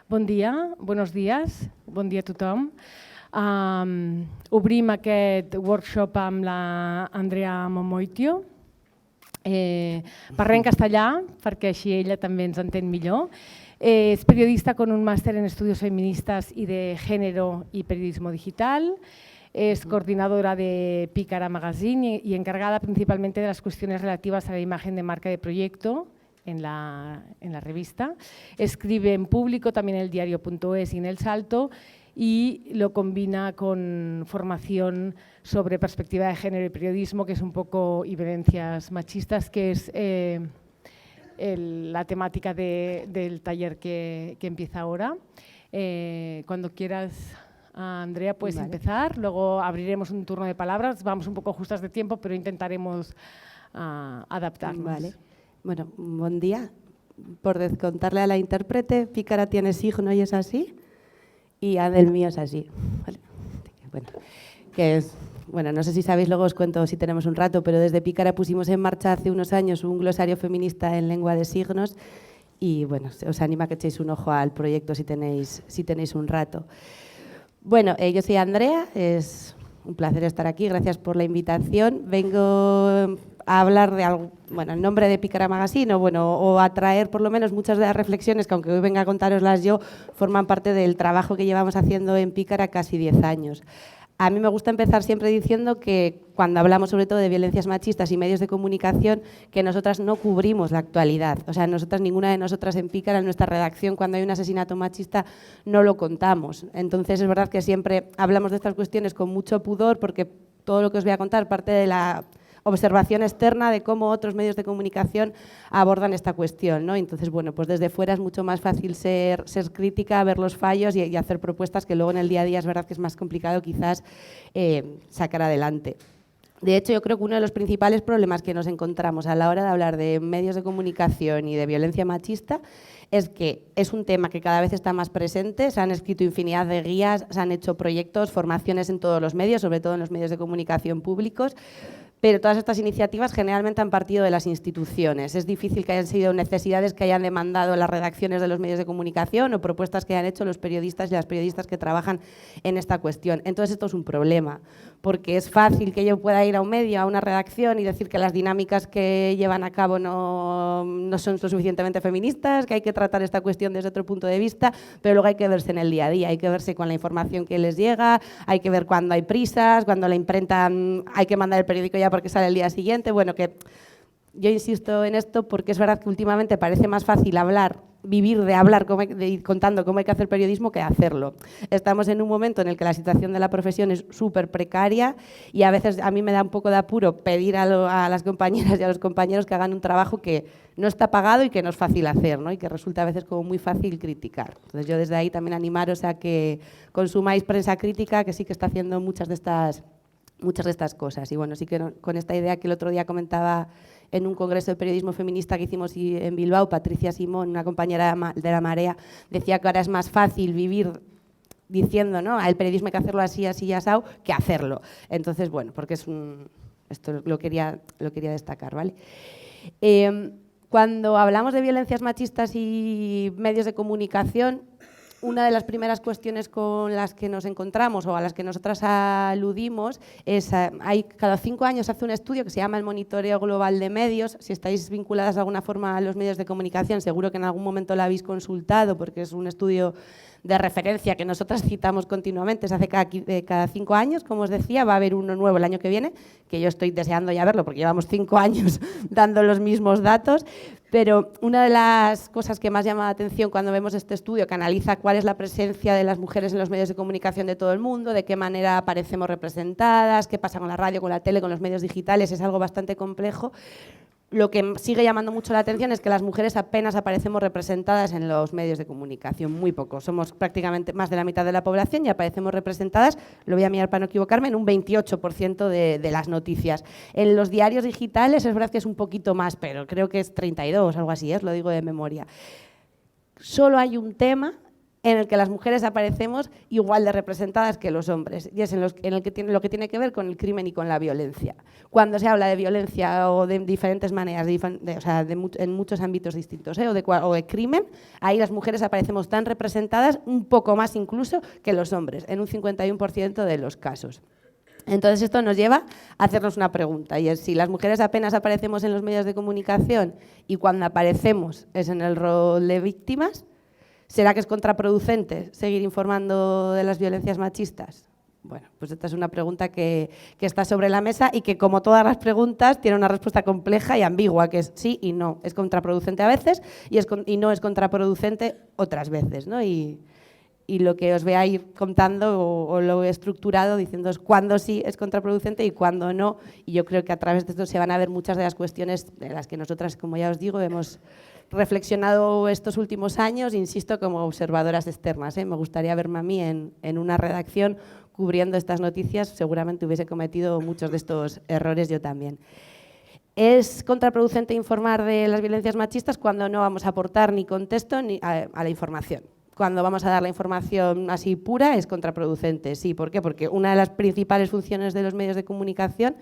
Bon dia, buenos días, bon dia a tothom. Obrim aquest workshop amb la Andrea Momoitio. Parlem en castellà, perquè així ella també ens entén millor. Es periodista con un máster en estudios feministas y de género y periodismo digital. Es coordinadora de Pícara Magazine y encargada principalmente de las cuestiones relativas a la imagen de marca de proyecto en la revista. Escribe en público, también en el diario.es y en El Salto, y lo combina con formación sobre perspectiva de género y periodismo, que es un poco, y violencias machistas, que es la temática del taller que empieza ahora. Cuando quieras, Andrea, puedes empezar, luego abriremos un turno de palabras, vamos un poco justas de tiempo, pero intentaremos adaptarnos. Vale. Bueno, buen día. Por contarle a la intérprete, Pícara tiene signo y es así, y el mío es así. Vale. Bueno, no sé si sabéis, luego os cuento si tenemos un rato, pero desde Pícara pusimos en marcha hace unos años un glosario feminista en lengua de signos y bueno, os animo a que echéis un ojo al proyecto si tenéis un rato. Bueno, yo soy Andrea, es un placer estar aquí, gracias por la invitación. Vengo a hablar de algo, bueno, en nombre de Pícara Magazine o a traer por lo menos muchas de las reflexiones que, aunque hoy venga a contároslas yo, forman parte del trabajo que llevamos haciendo en Pícara casi 10 años. A mí me gusta empezar siempre diciendo que cuando hablamos sobre todo de violencias machistas y medios de comunicación, que nosotras no cubrimos la actualidad. O sea, ninguna de nosotras en Pícara, en nuestra redacción, cuando hay un asesinato machista, no lo contamos. Entonces, es verdad que siempre hablamos de estas cuestiones con mucho pudor, porque todo lo que os voy a contar parte de la observación externa de cómo otros medios de comunicación abordan esta cuestión, ¿no? Entonces, bueno, pues desde fuera es mucho más fácil ser crítica, ver los fallos y hacer propuestas que luego en el día a día es verdad que es más complicado quizás sacar adelante. De hecho, yo creo que uno de los principales problemas que nos encontramos a la hora de hablar de medios de comunicación y de violencia machista es que es un tema que cada vez está más presente, se han escrito infinidad de guías, se han hecho proyectos, formaciones en todos los medios, sobre todo en los medios de comunicación públicos, pero todas estas iniciativas generalmente han partido de las instituciones. Es difícil que hayan sido necesidades que hayan demandado las redacciones de los medios de comunicación o propuestas que hayan hecho los periodistas y las periodistas que trabajan en esta cuestión. Entonces esto es un problema, porque es fácil que yo pueda ir a un medio, a una redacción y decir que las dinámicas que llevan a cabo no son lo suficientemente feministas, que hay que tratar esta cuestión desde otro punto de vista, pero luego hay que verse en el día a día, hay que verse con la información que les llega, hay que ver cuando hay prisas, cuando la imprenta hay que mandar el periódico ya porque sale el día siguiente. Bueno, que yo insisto en esto porque es verdad que últimamente parece más fácil vivir de hablar contando cómo hay que hacer periodismo que hacerlo. Estamos en un momento en el que la situación de la profesión es súper precaria y a veces a mí me da un poco de apuro pedir a las compañeras y a los compañeros que hagan un trabajo que no está pagado y que no es fácil hacer, ¿no? Y que resulta a veces como muy fácil criticar. Entonces yo desde ahí también animaros a que consumáis prensa crítica, que sí que está haciendo muchas de estas cosas. Y bueno, sí que con esta idea que el otro día comentaba en un congreso de periodismo feminista que hicimos en Bilbao, Patricia Simón, una compañera de La Marea, decía que ahora es más fácil vivir diciendo, ¿no?, el periodismo hay que hacerlo así, así y asao, que hacerlo. Entonces, bueno, porque esto lo quería destacar, ¿vale? Cuando hablamos de violencias machistas y medios de comunicación, una de las primeras cuestiones con las que nos encontramos o a las que nosotras aludimos es, cada 5 años hace un estudio que se llama el Monitoreo Global de Medios. Si estáis vinculadas de alguna forma a los medios de comunicación, seguro que en algún momento lo habéis consultado porque es un estudio de referencia que nosotras citamos continuamente, se hace cada 5 años, como os decía, va a haber uno nuevo el año que viene, que yo estoy deseando ya verlo porque llevamos 5 años dando los mismos datos, pero una de las cosas que más llama la atención cuando vemos este estudio, que analiza cuál es la presencia de las mujeres en los medios de comunicación de todo el mundo, de qué manera aparecemos representadas, qué pasa con la radio, con la tele, con los medios digitales, es algo bastante complejo. Lo que sigue llamando mucho la atención es que las mujeres apenas aparecemos representadas en los medios de comunicación, muy poco. Somos prácticamente más de la mitad de la población y aparecemos representadas, lo voy a mirar para no equivocarme, en un 28% de las noticias. En los diarios digitales es verdad que es un poquito más, pero creo que es 32, algo así, os lo digo de memoria. Solo hay un tema en el que las mujeres aparecemos igual de representadas que los hombres, y es en el que lo que tiene que ver con el crimen y con la violencia. Cuando se habla de violencia o de diferentes maneras, en muchos ámbitos distintos, o de crimen, ahí las mujeres aparecemos tan representadas, un poco más incluso, que los hombres, en un 51% de los casos. Entonces esto nos lleva a hacernos una pregunta, y es si las mujeres apenas aparecemos en los medios de comunicación y cuando aparecemos es en el rol de víctimas, ¿será que es contraproducente seguir informando de las violencias machistas? Bueno, pues esta es una pregunta que está sobre la mesa y que, como todas las preguntas, tiene una respuesta compleja y ambigua, que es sí y no. Es contraproducente a veces y no es contraproducente otras veces, ¿no? Y lo que os voy a ir contando o lo he estructurado diciendo cuándo sí es contraproducente y cuándo no. Y yo creo que a través de esto se van a ver muchas de las cuestiones de las que nosotras, como ya os digo, hemos reflexionado estos últimos años, insisto, como observadoras externas. Me gustaría verme a mí en una redacción cubriendo estas noticias, seguramente hubiese cometido muchos de estos errores yo también. Es contraproducente informar de las violencias machistas cuando no vamos a aportar ni contexto ni a la información. Cuando vamos a dar la información así pura es contraproducente, sí. ¿Por qué? Porque una de las principales funciones de los medios de comunicación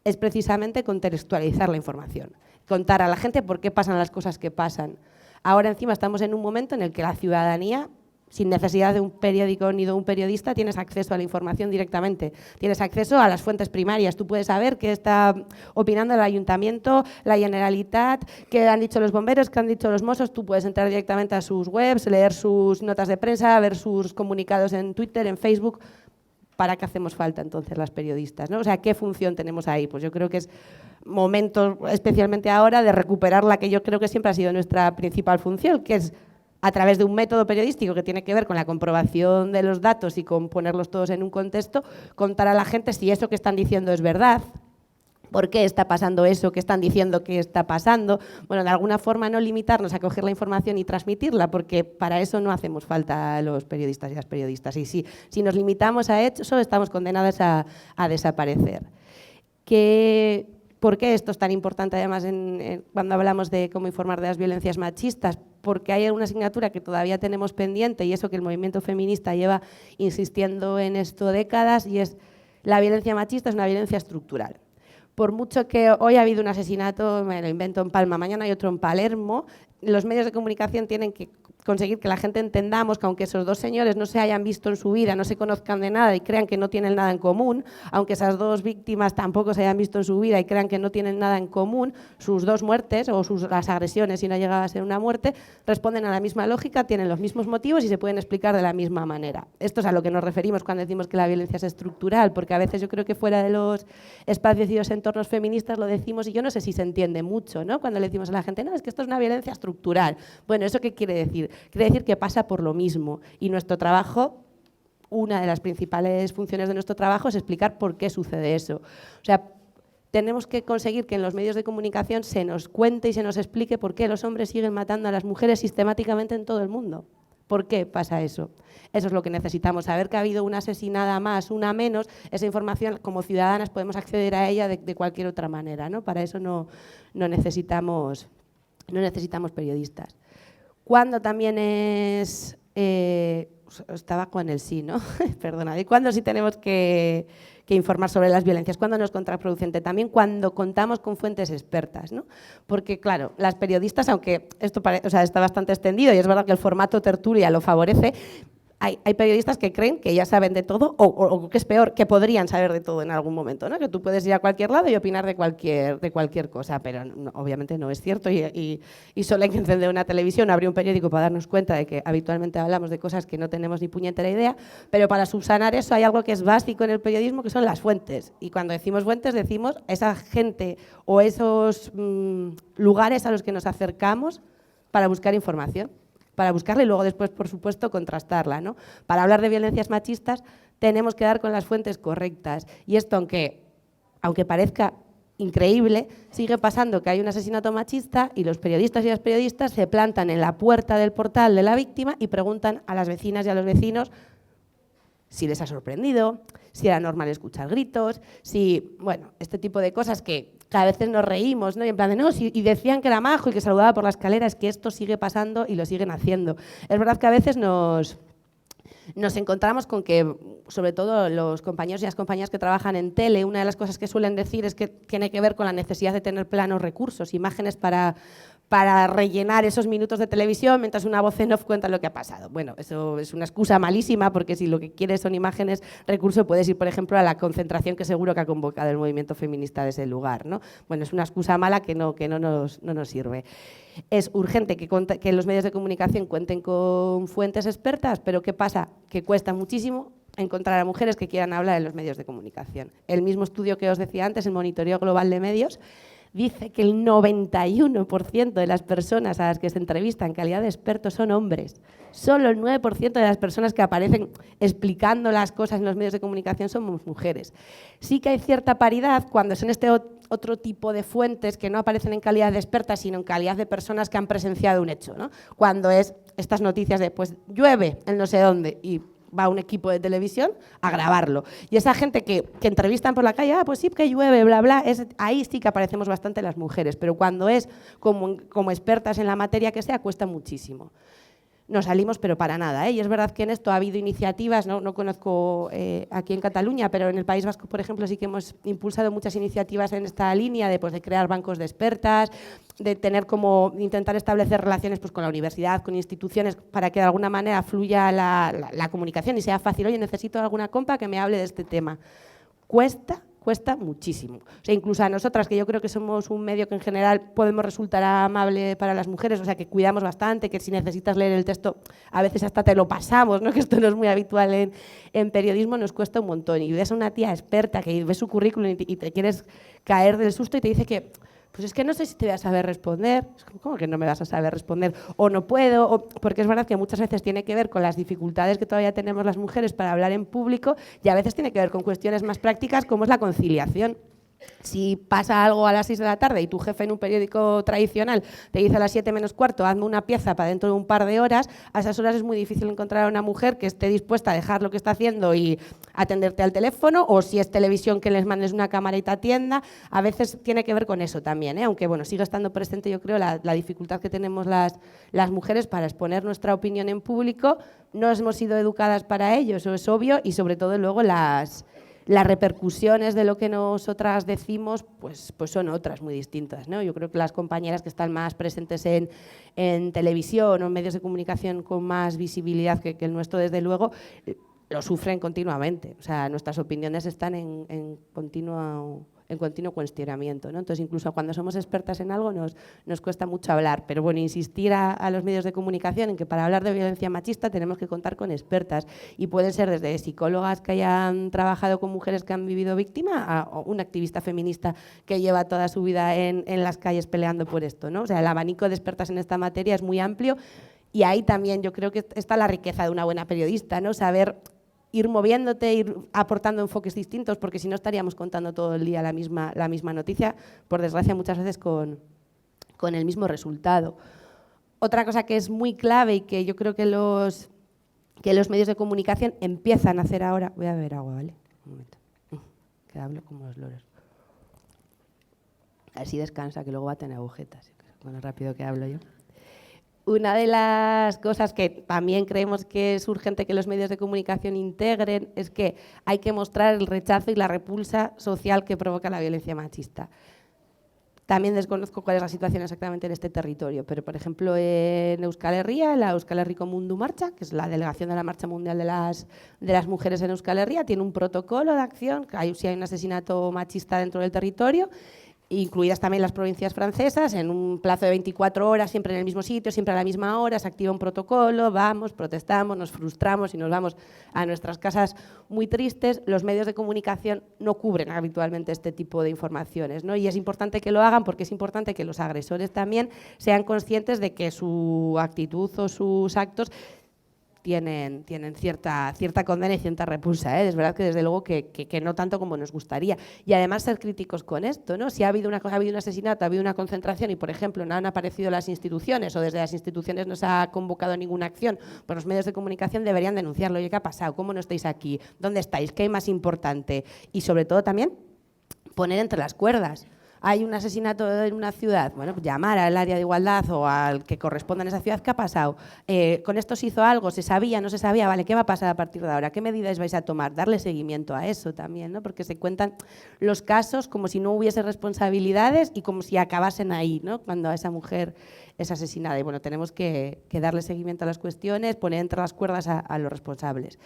es precisamente contextualizar la información, contar a la gente por qué pasan las cosas que pasan. Ahora encima estamos en un momento en el que la ciudadanía, sin necesidad de un periódico ni de un periodista, tienes acceso a la información directamente, tienes acceso a las fuentes primarias, tú puedes saber qué está opinando el Ayuntamiento, la Generalitat, qué han dicho los bomberos, qué han dicho los Mossos, tú puedes entrar directamente a sus webs, leer sus notas de prensa, ver sus comunicados en Twitter, en Facebook. ¿Para qué hacemos falta entonces las periodistas, ¿no? O sea, ¿qué función tenemos ahí? Pues yo creo que es momento, especialmente ahora, de recuperar la que yo creo que siempre ha sido nuestra principal función, que es a través de un método periodístico que tiene que ver con la comprobación de los datos y con ponerlos todos en un contexto, contar a la gente si eso que están diciendo es verdad, por qué está pasando eso que están diciendo que está pasando. Bueno, de alguna forma no limitarnos a coger la información y transmitirla, porque para eso no hacemos falta los periodistas y las periodistas. Y si nos limitamos a eso, estamos condenados a desaparecer. ¿Por qué esto es tan importante, además, cuando hablamos de cómo informar de las violencias machistas? Porque hay una asignatura que todavía tenemos pendiente, y eso que el movimiento feminista lleva insistiendo en esto décadas, y es la violencia machista es una violencia estructural. Por mucho que hoy ha habido un asesinato, me lo invento, en Palma, mañana hay otro en Palermo, los medios de comunicación tienen que conseguir que la gente entendamos que aunque esos dos señores no se hayan visto en su vida, no se conozcan de nada y crean que no tienen nada en común, aunque esas dos víctimas tampoco se hayan visto en su vida y crean que no tienen nada en común, sus dos muertes o las agresiones, si no llegaba a ser una muerte, responden a la misma lógica, tienen los mismos motivos y se pueden explicar de la misma manera. Esto es a lo que nos referimos cuando decimos que la violencia es estructural, porque a veces yo creo que fuera de los espacios y los entornos feministas lo decimos y yo no sé si se entiende mucho, ¿no? Cuando le decimos a la gente, no, es que esto es una violencia estructural. Bueno, ¿eso qué quiere decir? Quiere decir que pasa por lo mismo, y nuestro trabajo, una de las principales funciones de nuestro trabajo es explicar por qué sucede eso. O sea, tenemos que conseguir que en los medios de comunicación se nos cuente y se nos explique por qué los hombres siguen matando a las mujeres sistemáticamente en todo el mundo. ¿Por qué pasa eso? Eso es lo que necesitamos, saber que ha habido una asesinada más, una menos. Esa información, como ciudadanas, podemos acceder a ella de cualquier otra manera, ¿no? Para eso no necesitamos periodistas. Cuando también es... estaba con el sí, ¿no? Perdona. ¿Y cuándo sí tenemos que informar sobre las violencias? ¿Cuándo no es contraproducente? También cuando contamos con fuentes expertas, ¿no? Porque, claro, las periodistas, aunque esto está bastante extendido y es verdad que el formato tertulia lo favorece, hay periodistas que creen que ya saben de todo o que es peor, que podrían saber de todo en algún momento, ¿no? Que tú puedes ir a cualquier lado y opinar de cualquier cosa, pero no, obviamente no es cierto y solo hay que encender una televisión, abrir un periódico para darnos cuenta de que habitualmente hablamos de cosas que no tenemos ni puñetera idea, pero para subsanar eso hay algo que es básico en el periodismo, que son las fuentes. Y cuando decimos fuentes, decimos esa gente o esos lugares a los que nos acercamos para buscar información, para buscarla y luego después, por supuesto, contrastarla, ¿no? Para hablar de violencias machistas tenemos que dar con las fuentes correctas. Y esto, aunque parezca increíble, sigue pasando que hay un asesinato machista y los periodistas y las periodistas se plantan en la puerta del portal de la víctima y preguntan a las vecinas y a los vecinos si les ha sorprendido, si era normal escuchar gritos, bueno, este tipo de cosas que a veces nos reímos, ¿no? Y en plan de, no, y decían que era majo y que saludaba por la escalera, es que esto sigue pasando y lo siguen haciendo. Es verdad que a veces nos nos encontramos con que, sobre todo los compañeros y las compañeras que trabajan en tele, una de las cosas que suelen decir es que tiene que ver con la necesidad de tener planos recursos, imágenes para rellenar esos minutos de televisión mientras una voz en off cuenta lo que ha pasado. Bueno, eso es una excusa malísima, porque si lo que quieres son imágenes, recurso, puedes ir, por ejemplo, a la concentración que seguro que ha convocado el movimiento feminista de ese lugar, ¿no? Bueno, es una excusa mala que no nos sirve. Es urgente que los medios de comunicación cuenten con fuentes expertas, pero ¿qué pasa? Que cuesta muchísimo encontrar a mujeres que quieran hablar en los medios de comunicación. El mismo estudio que os decía antes, el Monitoreo Global de Medios, dice que el 91% de las personas a las que se entrevista en calidad de expertos son hombres. Solo el 9% de las personas que aparecen explicando las cosas en los medios de comunicación somos mujeres. Sí que hay cierta paridad cuando son este otro tipo de fuentes que no aparecen en calidad de expertas, sino en calidad de personas que han presenciado un hecho, ¿no? Cuando es estas noticias de, pues llueve en no sé dónde y va un equipo de televisión a grabarlo. Y esa gente que entrevistan por la calle, pues sí, que llueve, bla, bla, ahí sí que aparecemos bastante las mujeres, pero cuando es como expertas en la materia que sea, cuesta muchísimo. No salimos, pero para nada, ¿eh? Y es verdad que en esto ha habido iniciativas, no conozco aquí en Cataluña, pero en el País Vasco, por ejemplo, sí que hemos impulsado muchas iniciativas en esta línea de crear bancos de expertas, de intentar establecer relaciones con la universidad, con instituciones, para que de alguna manera fluya la comunicación y sea fácil. Oye, necesito alguna compa que me hable de este tema. Cuesta muchísimo. O sea, incluso a nosotras, que yo creo que somos un medio que en general podemos resultar amable para las mujeres, o sea, que cuidamos bastante, que si necesitas leer el texto, a veces hasta te lo pasamos, ¿no? Que esto no es muy habitual en periodismo, nos cuesta un montón. Y ves a una tía experta que ves su currículum y te quieres caer del susto y te dice que pues es que no sé si te voy a saber responder. ¿Cómo que no me vas a saber responder? O no puedo, porque es verdad que muchas veces tiene que ver con las dificultades que todavía tenemos las mujeres para hablar en público, y a veces tiene que ver con cuestiones más prácticas como es la conciliación. Si pasa algo a las 6 de la tarde y tu jefe en un periódico tradicional te dice a las 7 menos cuarto, hazme una pieza para dentro de un par de horas, a esas horas es muy difícil encontrar a una mujer que esté dispuesta a dejar lo que está haciendo y atenderte al teléfono, o si es televisión que les mandes una cámara y te atienda. A veces tiene que ver con eso también, ¿eh? Aunque bueno, sigue estando presente, yo creo, la dificultad que tenemos las mujeres para exponer nuestra opinión en público. No hemos sido educadas para ello, eso es obvio, y sobre todo luego las repercusiones de lo que nosotras decimos pues son otras muy distintas, ¿no? Yo creo que las compañeras que están más presentes en televisión o en medios de comunicación con más visibilidad que el nuestro, desde luego, lo sufren continuamente. O sea, nuestras opiniones están en continuo cuestionamiento, ¿no? Entonces, incluso cuando somos expertas en algo nos cuesta mucho hablar. Pero bueno, insistir a los medios de comunicación en que para hablar de violencia machista tenemos que contar con expertas, y pueden ser desde psicólogas que hayan trabajado con mujeres que han vivido víctima a una activista feminista que lleva toda su vida en las calles peleando por esto, ¿no? O sea, el abanico de expertas en esta materia es muy amplio, y ahí también yo creo que está la riqueza de una buena periodista, ¿no? Saber ir moviéndote, ir aportando enfoques distintos, porque si no estaríamos contando todo el día la misma noticia, por desgracia muchas veces con el mismo resultado. Otra cosa que es muy clave y que yo creo que los medios de comunicación empiezan a hacer ahora... Voy a beber agua, ¿vale? Un momento. Que hablo como los loros. Así descansa, que luego va a tener agujetas, con lo rápido que hablo yo. Una de las cosas que también creemos que es urgente que los medios de comunicación integren es que hay que mostrar el rechazo y la repulsa social que provoca la violencia machista. También desconozco cuál es la situación exactamente en este territorio, pero por ejemplo en Euskal Herria, la Euskal Herriko Mundu Marcha, que es la delegación de la Marcha Mundial de las Mujeres en Euskal Herria, tiene un protocolo de acción, si hay un asesinato machista dentro del territorio, incluidas también las provincias francesas, en un plazo de 24 horas, siempre en el mismo sitio, siempre a la misma hora, se activa un protocolo, vamos, protestamos, nos frustramos y nos vamos a nuestras casas muy tristes. Los medios de comunicación no cubren habitualmente este tipo de informaciones, ¿no? Y es importante que lo hagan, porque es importante que los agresores también sean conscientes de que su actitud o sus actos tienen cierta condena y cierta repulsa, ¿eh? Es verdad que desde luego que no tanto como nos gustaría. Y además ser críticos con esto, ¿no? Si ha habido un asesinato, ha habido una concentración y, por ejemplo, no han aparecido las instituciones o desde las instituciones no se ha convocado ninguna acción, pues los medios de comunicación deberían denunciarlo. Oye, ¿qué ha pasado? ¿Cómo no estáis aquí? ¿Dónde estáis? ¿Qué hay más importante? Y sobre todo también poner entre las cuerdas. hay un asesinato en una ciudad, bueno, pues llamar al área de igualdad o al que corresponda en esa ciudad, ¿qué ha pasado? ¿Con esto se hizo algo? ¿Se sabía? ¿No se sabía? Vale, ¿qué va a pasar a partir de ahora? ¿Qué medidas vais a tomar? Darle seguimiento a eso también, ¿no? Porque se cuentan los casos como si no hubiese responsabilidades y como si acabasen ahí, ¿no? Cuando esa mujer es asesinada. Y bueno, tenemos que darle seguimiento a las cuestiones, poner entre las cuerdas a los responsables.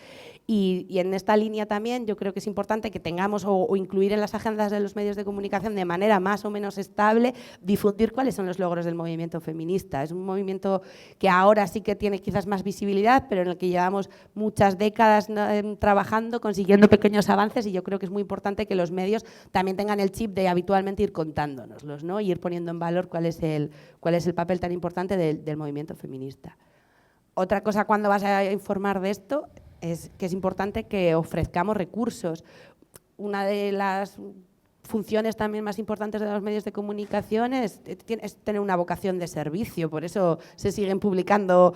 Y en esta línea también yo creo que es importante que tengamos o incluir en las agendas de los medios de comunicación de manera más o menos estable, difundir cuáles son los logros del movimiento feminista. Es un movimiento que ahora sí que tiene quizás más visibilidad, pero en el que llevamos muchas décadas trabajando, consiguiendo pequeños avances, y yo creo que es muy importante que los medios también tengan el chip de habitualmente ir contándonoslos, ¿no? Y ir poniendo en valor cuál es el papel tan importante del movimiento feminista. Otra cosa cuando vas a informar de esto es que es importante que ofrezcamos recursos. Una de las funciones también más importantes de los medios de comunicación es tener una vocación de servicio, por eso se siguen publicando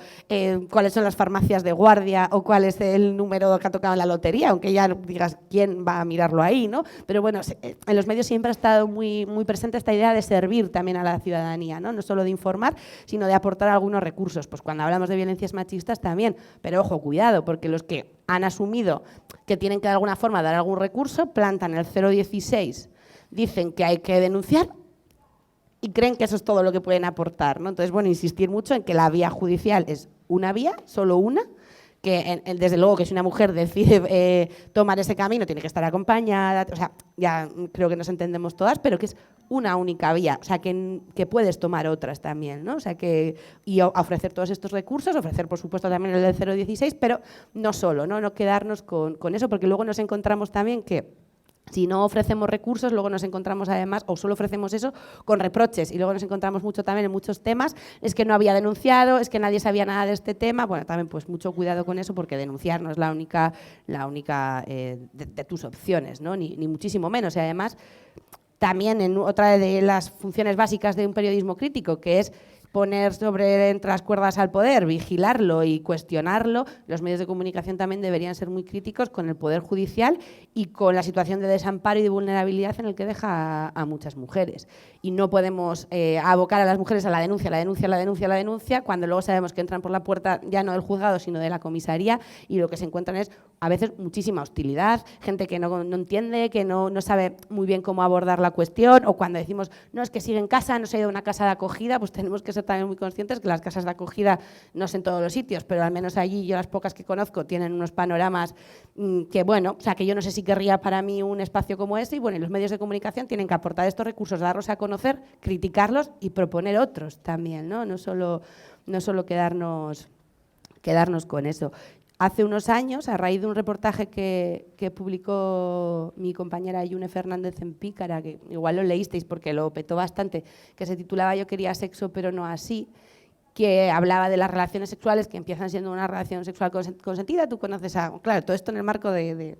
cuáles son las farmacias de guardia o cuál es el número que ha tocado en la lotería, aunque ya digas quién va a mirarlo ahí, ¿no? Pero bueno, en los medios siempre ha estado muy, muy presente esta idea de servir también a la ciudadanía, ¿no? No solo de informar, sino de aportar algunos recursos. Pues cuando hablamos de violencias machistas también, pero ojo, cuidado, porque los que han asumido que tienen que de alguna forma dar algún recurso, plantan el 016, dicen que hay que denunciar y creen que eso es todo lo que pueden aportar, ¿no? Entonces, bueno, insistir mucho en que la vía judicial es una vía, solo una, que desde luego que si una mujer decide tomar ese camino tiene que estar acompañada, o sea, ya creo que nos entendemos todas, pero que es una única vía, o sea, que puedes tomar otras también, ¿no? O sea, y ofrecer todos estos recursos, ofrecer, por supuesto, también el del 016, pero no solo, no quedarnos con eso, porque luego nos encontramos también que si no ofrecemos recursos, luego nos encontramos además, o solo ofrecemos eso, con reproches. Y luego nos encontramos mucho también en muchos temas, es que no había denunciado, es que nadie sabía nada de este tema. Bueno, también pues mucho cuidado con eso, porque denunciar no es la única de tus opciones, ¿no? Ni muchísimo menos. Y además, también en otra de las funciones básicas de un periodismo crítico, que es poner entre las cuerdas al poder, vigilarlo y cuestionarlo, los medios de comunicación también deberían ser muy críticos con el Poder Judicial y con la situación de desamparo y de vulnerabilidad en el que deja a muchas mujeres. Y no podemos abocar a las mujeres a la denuncia, cuando luego sabemos que entran por la puerta ya no del juzgado, sino de la comisaría, y lo que se encuentran es a veces muchísima hostilidad, gente que no entiende, que no sabe muy bien cómo abordar la cuestión, o cuando decimos, no, es que sigue en casa, no se ha ido a una casa de acogida, pues tenemos que ser también muy conscientes que las casas de acogida no es en todos los sitios, pero al menos allí yo las pocas que conozco tienen unos panoramas que, bueno, o sea, que yo no sé si querría para mí un espacio como ese, y bueno, y los medios de comunicación tienen que aportar estos recursos, darlos a conocer, criticarlos y proponer otros también, ¿no? No solo quedarnos con eso. Hace unos años, a raíz de un reportaje que publicó mi compañera Yune Fernández en Pícara, que igual lo leísteis porque lo petó bastante, que se titulaba Yo quería sexo pero no así, que hablaba de las relaciones sexuales que empiezan siendo una relación sexual consentida. Tú conoces claro, todo esto en el marco de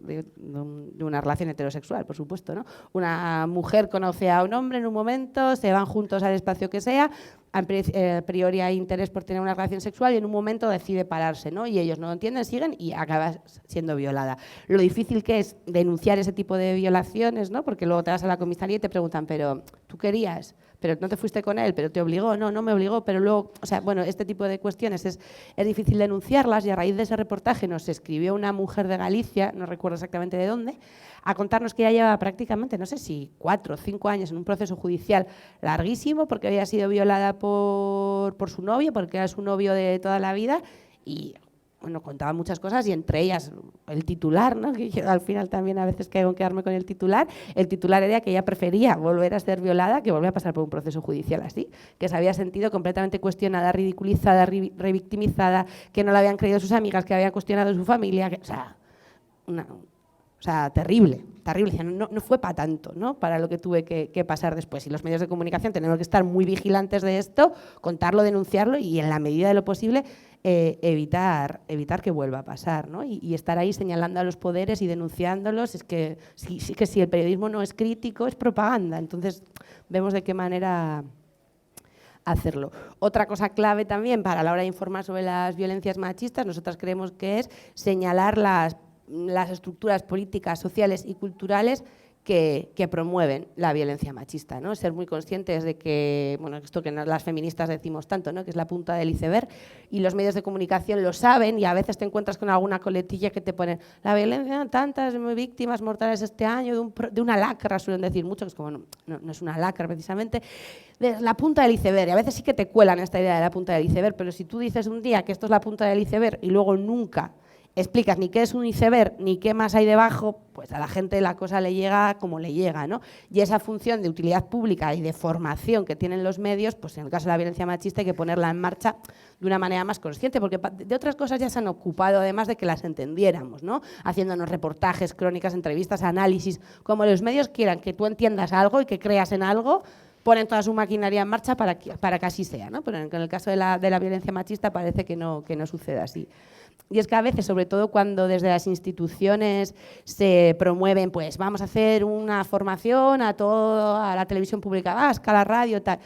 una relación heterosexual, por supuesto, ¿no? Una mujer conoce a un hombre en un momento, se van juntos al espacio que sea, a priori hay interés por tener una relación sexual y en un momento decide pararse, ¿no? Y ellos no lo entienden, siguen y acaba siendo violada. Lo difícil que es denunciar ese tipo de violaciones, ¿no? Porque luego te vas a la comisaría y te preguntan, pero ¿tú querías? Pero no te fuiste con él, pero te obligó, no me obligó, pero luego, o sea, bueno, este tipo de cuestiones es difícil denunciarlas, y a raíz de ese reportaje nos escribió una mujer de Galicia, no recuerdo exactamente de dónde, a contarnos que ella lleva prácticamente, no sé si 4 o 5 años en un proceso judicial larguísimo, porque había sido violada por su novio, porque era su novio de toda la vida, y bueno, contaba muchas cosas, y entre ellas el titular, ¿no? Que yo al final también a veces caigo en quedarme con el titular. El titular era que ella prefería volver a ser violada que volver a pasar por un proceso judicial así, que se había sentido completamente cuestionada, ridiculizada, revictimizada, que no la habían creído sus amigas, que habían cuestionado su familia, o sea, terrible. No fue para tanto, ¿no? Para lo que tuve que pasar después. Y los medios de comunicación tenemos que estar muy vigilantes de esto, contarlo, denunciarlo y en la medida de lo posible evitar que vuelva a pasar, ¿no? Y estar ahí señalando a los poderes y denunciándolos. Es que si el periodismo no es crítico, es propaganda. Entonces vemos de qué manera hacerlo. Otra cosa clave también para la hora de informar sobre las violencias machistas, nosotras creemos que es señalar las estructuras políticas, sociales y culturales que promueven la violencia machista, ¿no? Ser muy conscientes de que, bueno, esto que las feministas decimos tanto, ¿no? Que es la punta del iceberg, y los medios de comunicación lo saben, y a veces te encuentras con alguna coletilla que te ponen la violencia, tantas víctimas mortales este año de una lacra, suelen decir mucho, que es como, no es una lacra precisamente, de la punta del iceberg, y a veces sí que te cuelan esta idea de la punta del iceberg, pero si tú dices un día que esto es la punta del iceberg y luego nunca explicas ni qué es un iceberg ni qué más hay debajo, pues a la gente la cosa le llega como le llega, ¿no? Y esa función de utilidad pública y de formación que tienen los medios, pues en el caso de la violencia machista hay que ponerla en marcha de una manera más consciente, porque de otras cosas ya se han ocupado, además de que las entendiéramos, ¿no? Haciéndonos reportajes, crónicas, entrevistas, análisis, como los medios quieran que tú entiendas algo y que creas en algo, ponen toda su maquinaria en marcha para que así sea, ¿no? Pero en el caso de la violencia machista parece que no sucede así. Y es que a veces, sobre todo cuando desde las instituciones se promueven, pues vamos a hacer una formación a la televisión pública vasca, a la radio, tal.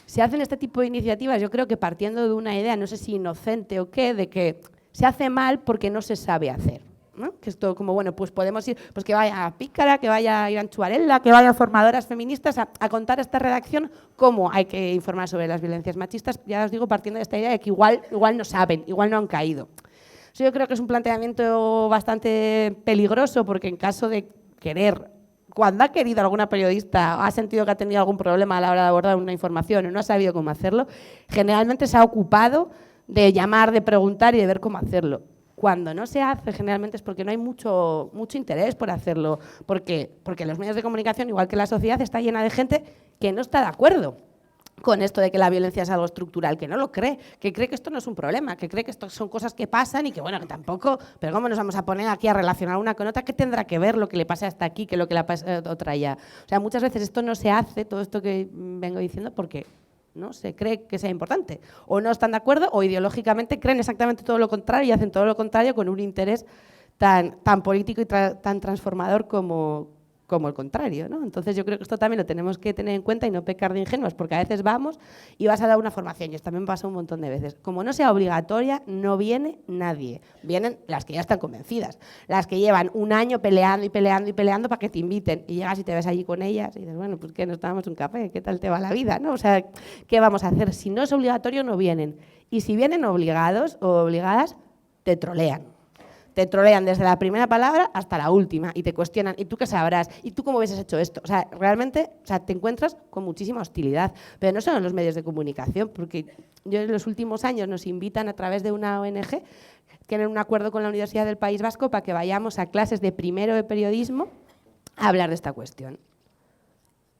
Se hacen este tipo de iniciativas, yo creo que partiendo de una idea, no sé si inocente o qué, de que se hace mal porque no se sabe hacer, ¿no? Que esto como, bueno, pues podemos ir, pues que vaya Pícara, que vaya Irán Chuarela, que vayan formadoras feministas a contar a esta redacción cómo hay que informar sobre las violencias machistas, ya os digo, partiendo de esta idea de que igual no saben, igual no han caído. Eso yo creo que es un planteamiento bastante peligroso, porque en caso de querer, cuando ha querido alguna periodista, ha sentido que ha tenido algún problema a la hora de abordar una información o no ha sabido cómo hacerlo, generalmente se ha ocupado de llamar, de preguntar y de ver cómo hacerlo. Cuando no se hace, generalmente es porque no hay mucho interés por hacerlo, porque los medios de comunicación, igual que la sociedad, está llena de gente que no está de acuerdo con esto de que la violencia es algo estructural, que no lo cree, que cree que esto no es un problema, que cree que esto son cosas que pasan y que, bueno, que tampoco, pero ¿cómo nos vamos a poner aquí a relacionar una con otra? ¿Qué tendrá que ver lo que le pasa hasta aquí que lo que le pasa a otra allá? O sea, muchas veces esto no se hace, todo esto que vengo diciendo, porque no se cree que sea importante, o no están de acuerdo, o ideológicamente creen exactamente todo lo contrario y hacen todo lo contrario con un interés tan político y tan transformador como el contrario, ¿no? Entonces yo creo que esto también lo tenemos que tener en cuenta y no pecar de ingenuos, porque a veces vamos y vas a dar una formación, y esto también pasa un montón de veces. Como no sea obligatoria, no viene nadie. Vienen las que ya están convencidas, las que llevan un año peleando y peleando y peleando para que te inviten, y llegas y te ves allí con ellas y dices, bueno, pues que nos tomamos un café, ¿qué tal te va la vida? ¿No? O sea, ¿qué vamos a hacer? Si no es obligatorio, no vienen. Y si vienen obligados o obligadas, te trolean. Te trolean desde la primera palabra hasta la última y te cuestionan, ¿y tú qué sabrás? ¿Y tú cómo hubieses hecho esto? O sea, realmente te encuentras con muchísima hostilidad, pero no solo en los medios de comunicación, porque yo en los últimos años nos invitan a través de una ONG, que tienen un acuerdo con la Universidad del País Vasco para que vayamos a clases de primero de periodismo a hablar de esta cuestión.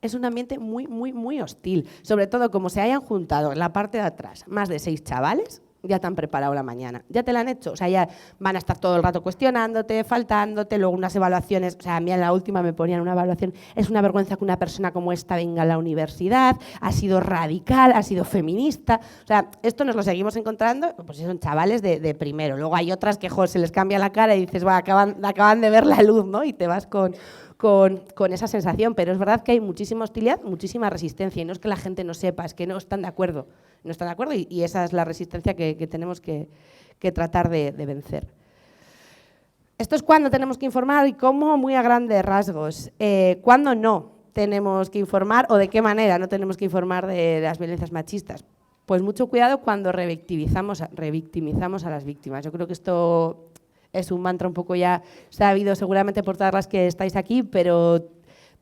Es un ambiente muy hostil, sobre todo como se hayan juntado en la parte de atrás más de 6 chavales, ya te han preparado la mañana, ya te la han hecho, o sea, ya van a estar todo el rato cuestionándote, faltándote, luego unas evaluaciones, o sea, a mí en la última me ponían una evaluación, es una vergüenza que una persona como esta venga a la universidad, ha sido radical, ha sido feminista, o sea, esto nos lo seguimos encontrando, pues son chavales de primero, luego hay otras que, se les cambia la cara y dices, va, acaban de ver la luz, ¿no? Y te vas con esa sensación, pero es verdad que hay muchísima hostilidad, muchísima resistencia, y no es que la gente no sepa, es que no están de acuerdo, y esa es la resistencia que tenemos que tratar de vencer. Esto es cuando tenemos que informar y cómo, muy a grandes rasgos. ¿Cuándo no tenemos que informar o de qué manera no tenemos que informar de las violencias machistas? Pues mucho cuidado cuando revictimizamos a las víctimas. Yo creo que esto es un mantra un poco ya sabido seguramente por todas las que estáis aquí, pero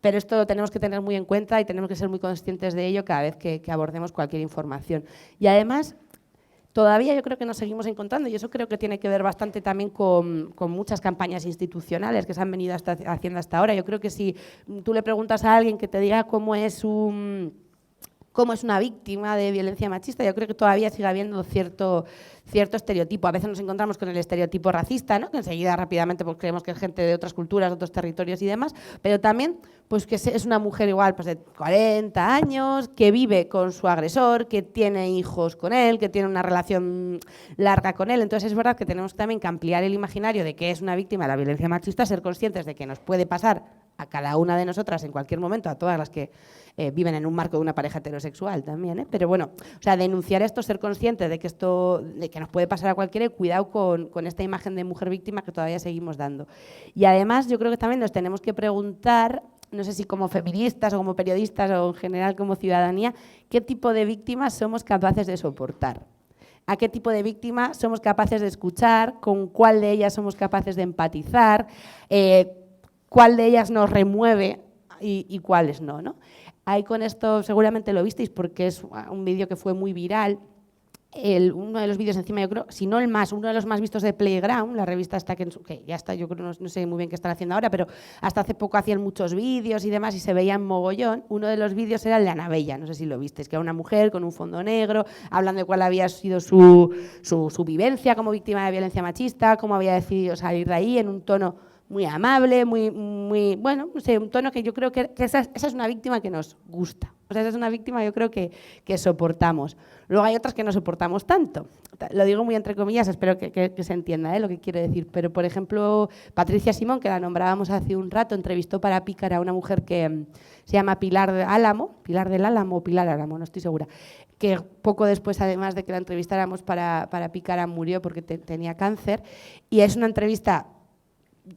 esto lo tenemos que tener muy en cuenta y tenemos que ser muy conscientes de ello cada vez que abordemos cualquier información. Y además, todavía yo creo que nos seguimos encontrando, y eso creo que tiene que ver bastante también con muchas campañas institucionales que se han venido haciendo hasta ahora. Yo creo que si tú le preguntas a alguien que te diga cómo es una víctima de violencia machista, yo creo que todavía sigue habiendo cierto estereotipo. A veces nos encontramos con el estereotipo racista, ¿no? Que enseguida rápidamente pues, creemos que es gente de otras culturas, de otros territorios y demás, pero también pues, que es una mujer igual pues, de 40 años, que vive con su agresor, que tiene hijos con él, que tiene una relación larga con él. Entonces es verdad que tenemos también que ampliar el imaginario de que es una víctima de la violencia machista, ser conscientes de que nos puede pasar a cada una de nosotras en cualquier momento, a todas las que viven en un marco de una pareja heterosexual también, pero bueno, o sea, denunciar esto, ser conscientes de que nos puede pasar a cualquiera y cuidado con esta imagen de mujer víctima que todavía seguimos dando. Y además yo creo que también nos tenemos que preguntar, no sé si como feministas o como periodistas o en general como ciudadanía, qué tipo de víctimas somos capaces de soportar. A qué tipo de víctima somos capaces de escuchar, con cuál de ellas somos capaces de empatizar, cuál de ellas nos remueve y cuáles no, ¿no? Ahí con esto seguramente lo visteis porque es un vídeo que fue muy viral. Uno de los vídeos encima, yo creo, si no el más, uno de los más vistos de Playground, la revista esta que ya está, yo creo, no sé muy bien qué están haciendo ahora, pero hasta hace poco hacían muchos vídeos y demás y se veían mogollón. Uno de los vídeos era el de Ana Bella, no sé si lo visteis, que era una mujer con un fondo negro, hablando de cuál había sido su vivencia como víctima de violencia machista, cómo había decidido salir de ahí en un tono muy amable, muy bueno, no sé, un tono que yo creo que esa es una víctima que nos gusta. O sea, esa es una víctima yo creo que soportamos. Luego hay otras que no soportamos tanto. Lo digo muy entre comillas, espero que se entienda lo que quiero decir. Pero, por ejemplo, Patricia Simón, que la nombrábamos hace un rato, entrevistó para Pícara a una mujer que se llama Pilar del Álamo, no estoy segura, que poco después, además de que la entrevistáramos para Pícara, murió porque tenía cáncer. Y es una entrevista...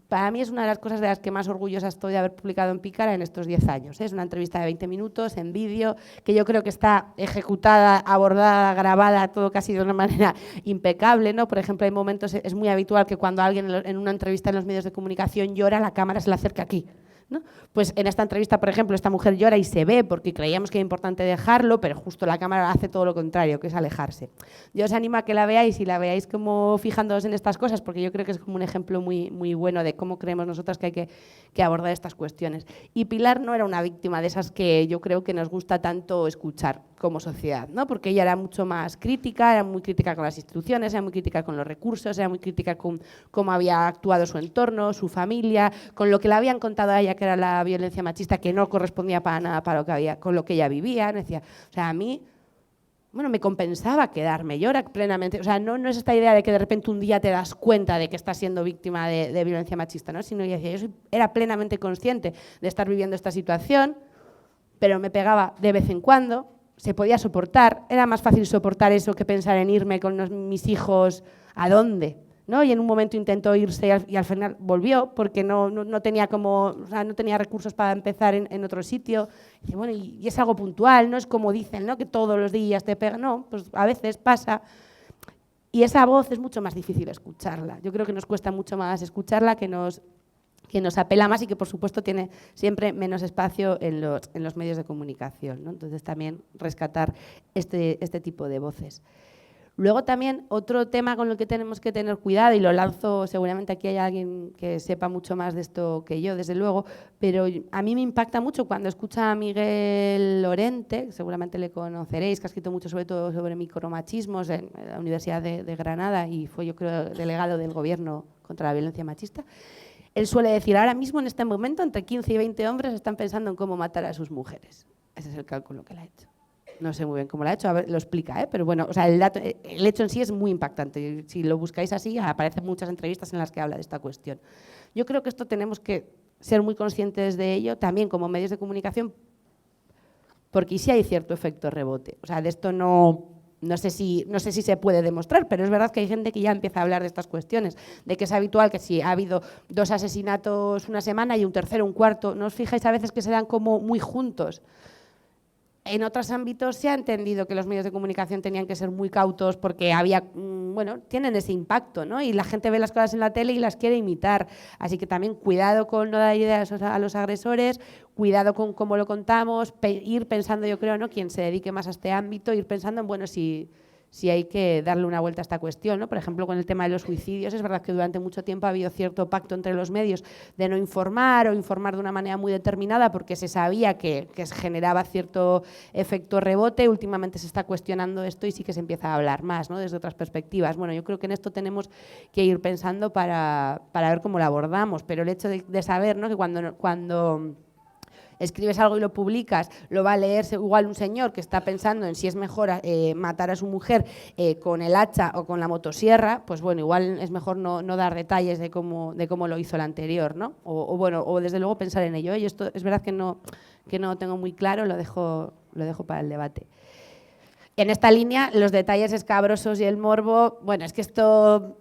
Para mí es una de las cosas de las que más orgullosa estoy de haber publicado en Pícara en estos 10 años. Es una entrevista de 20 minutos en vídeo que yo creo que está ejecutada, abordada, grabada, todo casi de una manera impecable, ¿no? Por ejemplo, hay momentos, es muy habitual que cuando alguien en una entrevista en los medios de comunicación llora, la cámara se le acerca aquí, ¿no? Pues en esta entrevista, por ejemplo, esta mujer llora y se ve porque creíamos que era importante dejarlo, pero justo la cámara hace todo lo contrario, que es alejarse. Yo os animo a que la veáis y la veáis como fijándoos en estas cosas, porque yo creo que es como un ejemplo muy, muy bueno de cómo creemos nosotras que hay que abordar estas cuestiones. Y Pilar no era una víctima de esas que yo creo que nos gusta tanto escuchar como sociedad, ¿no? Porque ella era mucho más crítica, era muy crítica con las instituciones, era muy crítica con los recursos, era muy crítica con cómo había actuado su entorno, su familia, con lo que le habían contado a ella que era la violencia machista, que no correspondía para nada con lo que ella vivía. Decía, o sea, a mí, bueno, me compensaba quedarme, yo era plenamente, o sea, no es esta idea de que de repente un día te das cuenta de que estás siendo víctima de violencia machista, ¿no? Sino ella decía, era plenamente consciente de estar viviendo esta situación, pero me pegaba de vez en cuando, se podía soportar, era más fácil soportar eso que pensar en irme con mis hijos, ¿a dónde? ¿No? Y en un momento intentó irse y al final volvió porque no tenía no tenía recursos para empezar en otro sitio. Y dice, bueno, y es algo puntual, no es como dicen, ¿no? Que todos los días te pegan, no, pues a veces pasa. Y esa voz es mucho más difícil escucharla. Yo creo que nos cuesta mucho más escucharla, que nos apela más y que, por supuesto, tiene siempre menos espacio en los medios de comunicación, ¿no? Entonces, también rescatar este tipo de voces. Luego también otro tema con el que tenemos que tener cuidado, y lo lanzo, seguramente aquí hay alguien que sepa mucho más de esto que yo, desde luego, pero a mí me impacta mucho cuando escucho a Miguel Lorente, seguramente le conoceréis, que ha escrito mucho sobre todo sobre micromachismos en la Universidad de Granada y fue, yo creo, delegado del Gobierno contra la violencia machista. Él suele decir, ahora mismo en este momento entre 15 y 20 hombres están pensando en cómo matar a sus mujeres. Ese es el cálculo que él ha hecho. No sé muy bien cómo lo ha hecho, a ver, lo explica, pero bueno, o sea, el hecho en sí es muy impactante. Si lo buscáis así, aparecen muchas entrevistas en las que habla de esta cuestión. Yo creo que esto tenemos que ser muy conscientes de ello, también como medios de comunicación, porque sí hay cierto efecto rebote. O sea, de esto no sé si se puede demostrar, pero es verdad que hay gente que ya empieza a hablar de estas cuestiones, de que es habitual que si ha habido 2 asesinatos una semana y un tercero, un cuarto, ¿no os fijáis a veces que se dan como muy juntos? En otros ámbitos se ha entendido que los medios de comunicación tenían que ser muy cautos porque tienen ese impacto, ¿no? Y la gente ve las cosas en la tele y las quiere imitar. Así que también cuidado con no dar ideas a los agresores, cuidado con cómo lo contamos, ir pensando, yo creo, ¿no? Quien se dedique más a este ámbito, ir pensando en, bueno, si hay que darle una vuelta a esta cuestión, ¿no? Por ejemplo, con el tema de los suicidios, es verdad que durante mucho tiempo ha habido cierto pacto entre los medios de no informar o informar de una manera muy determinada porque se sabía que se generaba cierto efecto rebote. Últimamente se está cuestionando esto y sí que se empieza a hablar más, ¿no? Desde otras perspectivas. Bueno, yo creo que en esto tenemos que ir pensando para ver cómo lo abordamos, pero el hecho de saber, ¿no? Que cuando escribes algo y lo publicas, lo va a leer igual un señor que está pensando en si es mejor matar a su mujer con el hacha o con la motosierra, pues bueno, igual es mejor no dar detalles de cómo lo hizo el anterior, ¿no? O desde luego pensar en ello. Y esto es verdad que no tengo muy claro, lo dejo para el debate. En esta línea, los detalles escabrosos y el morbo, bueno, es que esto...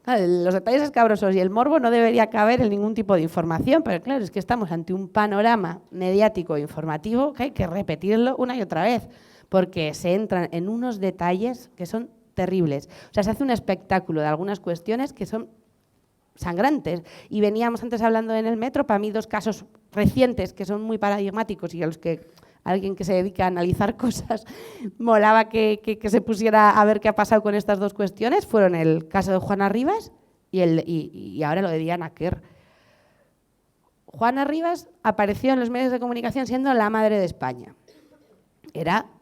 Los detalles escabrosos y el morbo no debería caber en ningún tipo de información, pero claro, es que estamos ante un panorama mediático e informativo que hay que repetirlo una y otra vez, porque se entran en unos detalles que son terribles. O sea, se hace un espectáculo de algunas cuestiones que son sangrantes. Y veníamos antes hablando en el metro, para mí 2 casos recientes que son muy paradigmáticos y a los que alguien que se dedica a analizar cosas, molaba que se pusiera a ver qué ha pasado con estas 2 cuestiones, fueron el caso de Juana Rivas y ahora lo de Diana Quer. Juana Rivas apareció en los medios de comunicación siendo la madre de España.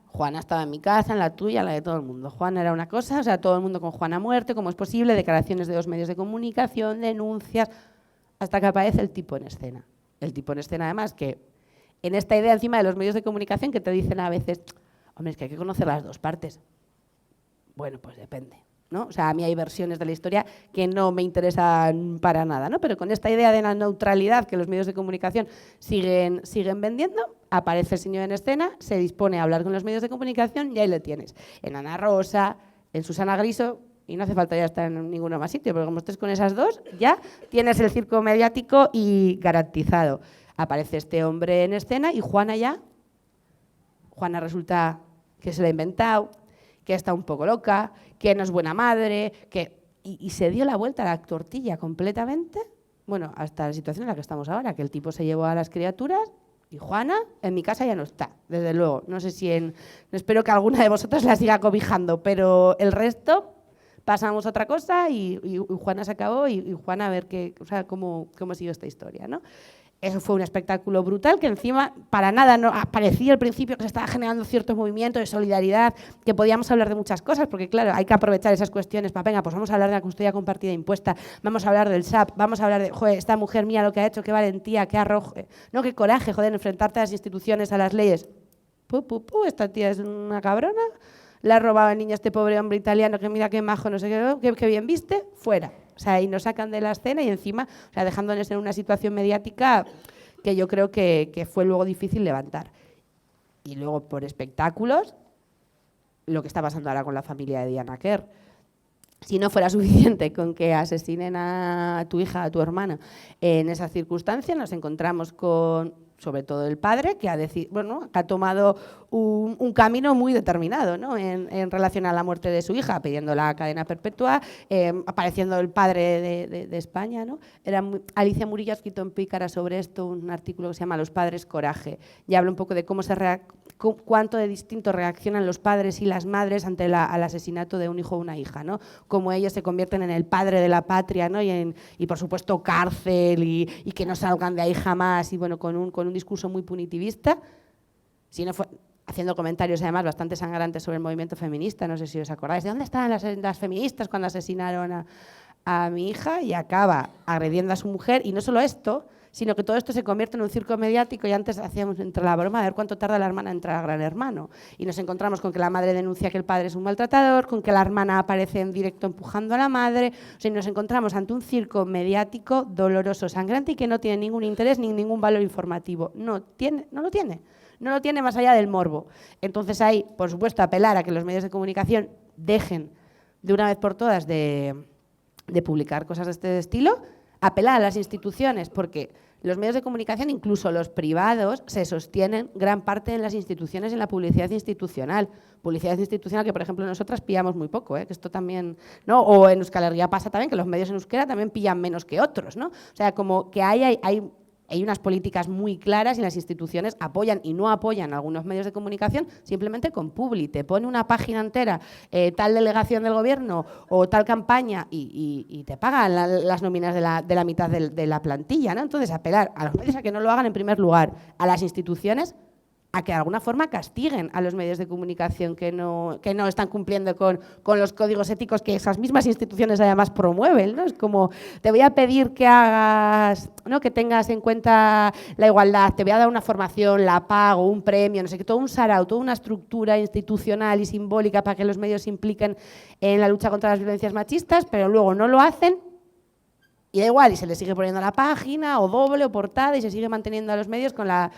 Juana estaba en mi casa, en la tuya, en la de todo el mundo. Juana era una cosa, o sea, todo el mundo con Juana a muerte, ¿cómo es posible? Declaraciones de 2 medios de comunicación, denuncias, hasta que aparece el tipo en escena. El tipo en escena, además, que en esta idea encima de los medios de comunicación que te dicen a veces, hombre, es que hay que conocer las 2 partes. Bueno, pues depende, ¿no? O sea, a mí hay versiones de la historia que no me interesan para nada, ¿no? Pero con esta idea de la neutralidad que los medios de comunicación siguen vendiendo, aparece el señor en escena, se dispone a hablar con los medios de comunicación y ahí lo tienes. En Ana Rosa, en Susana Griso, y no hace falta ya estar en ningún más sitio, porque como estés con esas 2, ya tienes el circo mediático y garantizado. Aparece este hombre en escena y Juana resulta que se lo ha inventado, que está un poco loca, que no es buena madre, y se dio la vuelta a la tortilla completamente, bueno, hasta la situación en la que estamos ahora, que el tipo se llevó a las criaturas y Juana en mi casa ya no está, desde luego. No sé si espero que alguna de vosotras la siga cobijando, pero el resto pasamos a otra cosa y Juana se acabó y Juana a ver cómo sigue esta historia, ¿no? Eso fue un espectáculo brutal que encima para nada no parecía al principio que se estaba generando ciertos movimientos de solidaridad, que podíamos hablar de muchas cosas, porque claro, hay que aprovechar esas cuestiones para, venga, pues vamos a hablar de la custodia compartida impuesta, vamos a hablar del SAP, vamos a hablar de, joder, esta mujer mía lo que ha hecho, qué valentía, qué arrojo, no, qué coraje, joder, enfrentarte a las instituciones, a las leyes. Esta tía es una cabrona, le ha robado a niña este pobre hombre italiano que mira qué majo, no sé qué bien viste, fuera. O sea, y nos sacan de la escena y encima, o sea, dejándonos en una situación mediática que yo creo que fue luego difícil levantar. Y luego, por espectáculos, lo que está pasando ahora con la familia de Diana Quer. Si no fuera suficiente con que asesinen a tu hija, a tu hermana, en esa circunstancia, nos encontramos con, sobre todo el padre, que ha tomado un camino muy determinado, ¿no? en relación a la muerte de su hija, pidiendo la cadena perpetua, apareciendo el padre de España, ¿no? Alicia Murillo ha escrito en Pícara sobre esto un artículo que se llama Los padres coraje, y habla un poco de cuánto de distinto reaccionan los padres y las madres ante el asesinato de un hijo o una hija, ¿no? Cómo ellos se convierten en el padre de la patria, ¿no? y por supuesto cárcel y que no salgan de ahí jamás, y bueno, con un discurso muy punitivista, haciendo comentarios además bastante sangrantes sobre el movimiento feminista. No sé si os acordáis, ¿de dónde estaban las feministas cuando asesinaron a mi hija? Y acaba agrediendo a su mujer, y no solo esto, sino que todo esto se convierte en un circo mediático. Y antes hacíamos entre la broma a ver cuánto tarda la hermana en entrar a Gran Hermano, y nos encontramos con que la madre denuncia que el padre es un maltratador, con que la hermana aparece en directo empujando a la madre. O sea, nos encontramos ante un circo mediático doloroso, sangrante, y que no tiene ningún interés ni ningún valor informativo. No lo tiene más allá del morbo. Entonces hay, por supuesto, apelar a que los medios de comunicación dejen de una vez por todas de publicar cosas de este estilo, apelar a las instituciones, porque los medios de comunicación, incluso los privados, se sostienen gran parte en las instituciones, en la publicidad institucional. Publicidad institucional que, por ejemplo, nosotras pillamos muy poco, que esto también, ¿no? O en Euskal Herria pasa también, que los medios en euskera también pillan menos que otros, ¿no? O sea, como que hay unas políticas muy claras y las instituciones apoyan y no apoyan a algunos medios de comunicación simplemente con publi. Te pone una página entera, tal delegación del gobierno o tal campaña y te pagan las nóminas de la mitad de la plantilla, ¿no? Entonces, apelar a los medios a que no lo hagan en primer lugar, a las instituciones a que de alguna forma castiguen a los medios de comunicación que no están cumpliendo con los códigos éticos que esas mismas instituciones además promueven, ¿no? Es como, te voy a pedir que hagas, ¿no? Que tengas en cuenta la igualdad, te voy a dar una formación, la pago, un premio, no sé qué, todo un sarao, toda una estructura institucional y simbólica para que los medios se impliquen en la lucha contra las violencias machistas, pero luego no lo hacen. Y da igual, y se le sigue poniendo la página, o doble, o portada, y se sigue manteniendo a los medios con la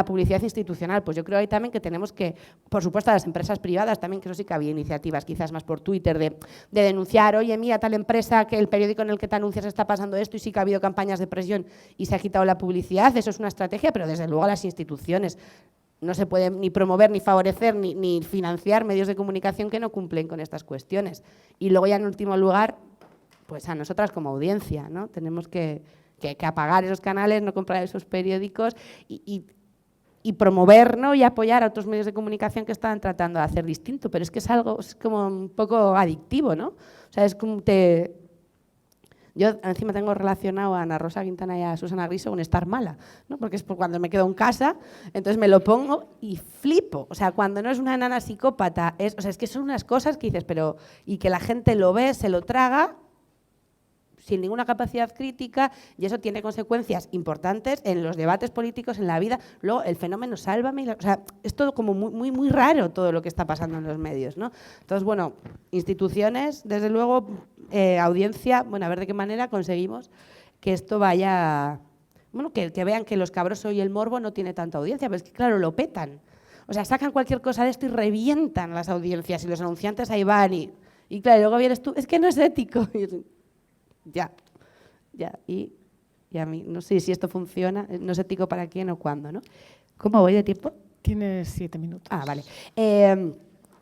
publicidad institucional. Pues yo creo ahí también que tenemos que, por supuesto, a las empresas privadas también, que eso sí que había iniciativas, quizás más por Twitter, de denunciar, oye, mira, tal empresa, que el periódico en el que te anuncias está pasando esto, y sí que ha habido campañas de presión y se ha quitado la publicidad. Eso es una estrategia, pero desde luego a las instituciones no se puede ni promover, ni favorecer, ni financiar medios de comunicación que no cumplen con estas cuestiones. Y luego ya en último lugar, pues a nosotras como audiencia, ¿no? Tenemos que apagar esos canales, no comprar esos periódicos y promover, ¿no? Y apoyar a otros medios de comunicación que están tratando de hacer distinto. Pero es que es como un poco adictivo, ¿no? O sea, es como yo encima tengo relacionado a Ana Rosa Quintana y a Susana Griso con estar mala, ¿no? Porque es por cuando me quedo en casa, entonces me lo pongo y flipo. O sea, cuando no es una enana psicópata, es que son unas cosas que dices, pero y que la gente lo ve, se lo traga, sin ninguna capacidad crítica, y eso tiene consecuencias importantes en los debates políticos, en la vida. Luego, el fenómeno Sálvame, o sea, es todo como muy, muy raro todo lo que está pasando en los medios, ¿no? Entonces, bueno, instituciones, desde luego, audiencia, bueno, a ver de qué manera conseguimos que esto vaya, bueno, que vean que Los Cabrosos y El Morbo no tiene tanta audiencia, pero es que, claro, lo petan. O sea, sacan cualquier cosa de esto y revientan las audiencias, y los anunciantes ahí van, y claro, luego vienes tú, es que no es ético. Ya, y a mí, no sé si esto funciona, no es ético para quién o cuándo, ¿no? ¿Cómo voy de tiempo? Tienes 7 minutos. Ah, vale.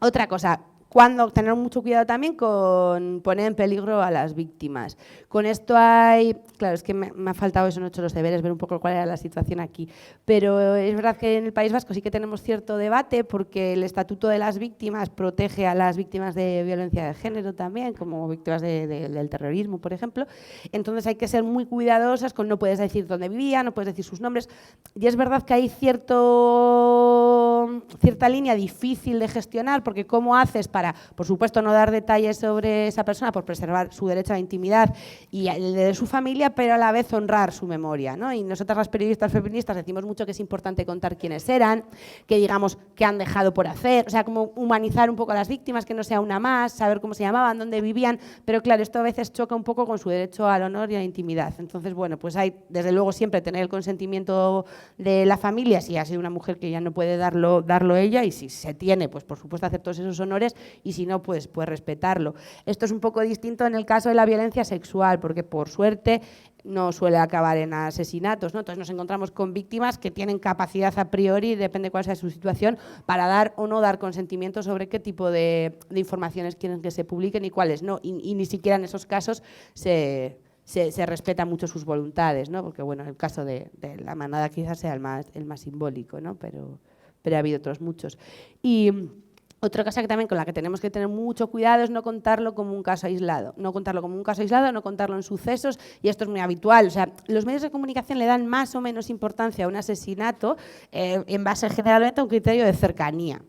Otra cosa, tener mucho cuidado también con poner en peligro a las víctimas. Con esto claro, es que me ha faltado eso, no he hecho los deberes, ver un poco cuál era la situación aquí, pero es verdad que en el País Vasco sí que tenemos cierto debate porque el Estatuto de las Víctimas protege a las víctimas de violencia de género también, como víctimas del terrorismo, por ejemplo. Entonces hay que ser muy cuidadosas con no puedes decir dónde vivían, no puedes decir sus nombres, y es verdad que hay cierta línea difícil de gestionar, porque ¿cómo haces para, por supuesto, no dar detalles sobre esa persona por preservar su derecho a la intimidad y el de su familia, pero a la vez honrar su memoria, ¿no? Y nosotras, las periodistas feministas, decimos mucho que es importante contar quiénes eran, que digamos qué han dejado por hacer, o sea, como humanizar un poco a las víctimas, que no sea una más, saber cómo se llamaban, dónde vivían, pero claro, esto a veces choca un poco con su derecho al honor y a la intimidad. Entonces, bueno, pues hay, desde luego, siempre tener el consentimiento de la familia, si ha sido una mujer que ya no puede darlo ella, y si se tiene, pues por supuesto hacer todos esos honores, y si no, pues respetarlo. Esto es un poco distinto en el caso de la violencia sexual, porque por suerte no suele acabar en asesinatos, ¿no? Entonces nos encontramos con víctimas que tienen capacidad a priori, depende cuál sea su situación, para dar o no dar consentimiento sobre qué tipo de informaciones quieren que se publiquen y cuáles no, y ni siquiera en esos casos se respetan mucho sus voluntades, ¿no? Porque bueno, el caso de la manada quizás sea el más simbólico, ¿no? Pero ha habido otros muchos. Y otra cosa que también con la que tenemos que tener mucho cuidado es no contarlo como un caso aislado. No contarlo como un caso aislado, no contarlo en sucesos, y esto es muy habitual. O sea, los medios de comunicación le dan más o menos importancia a un asesinato en base generalmente a un criterio de cercanía.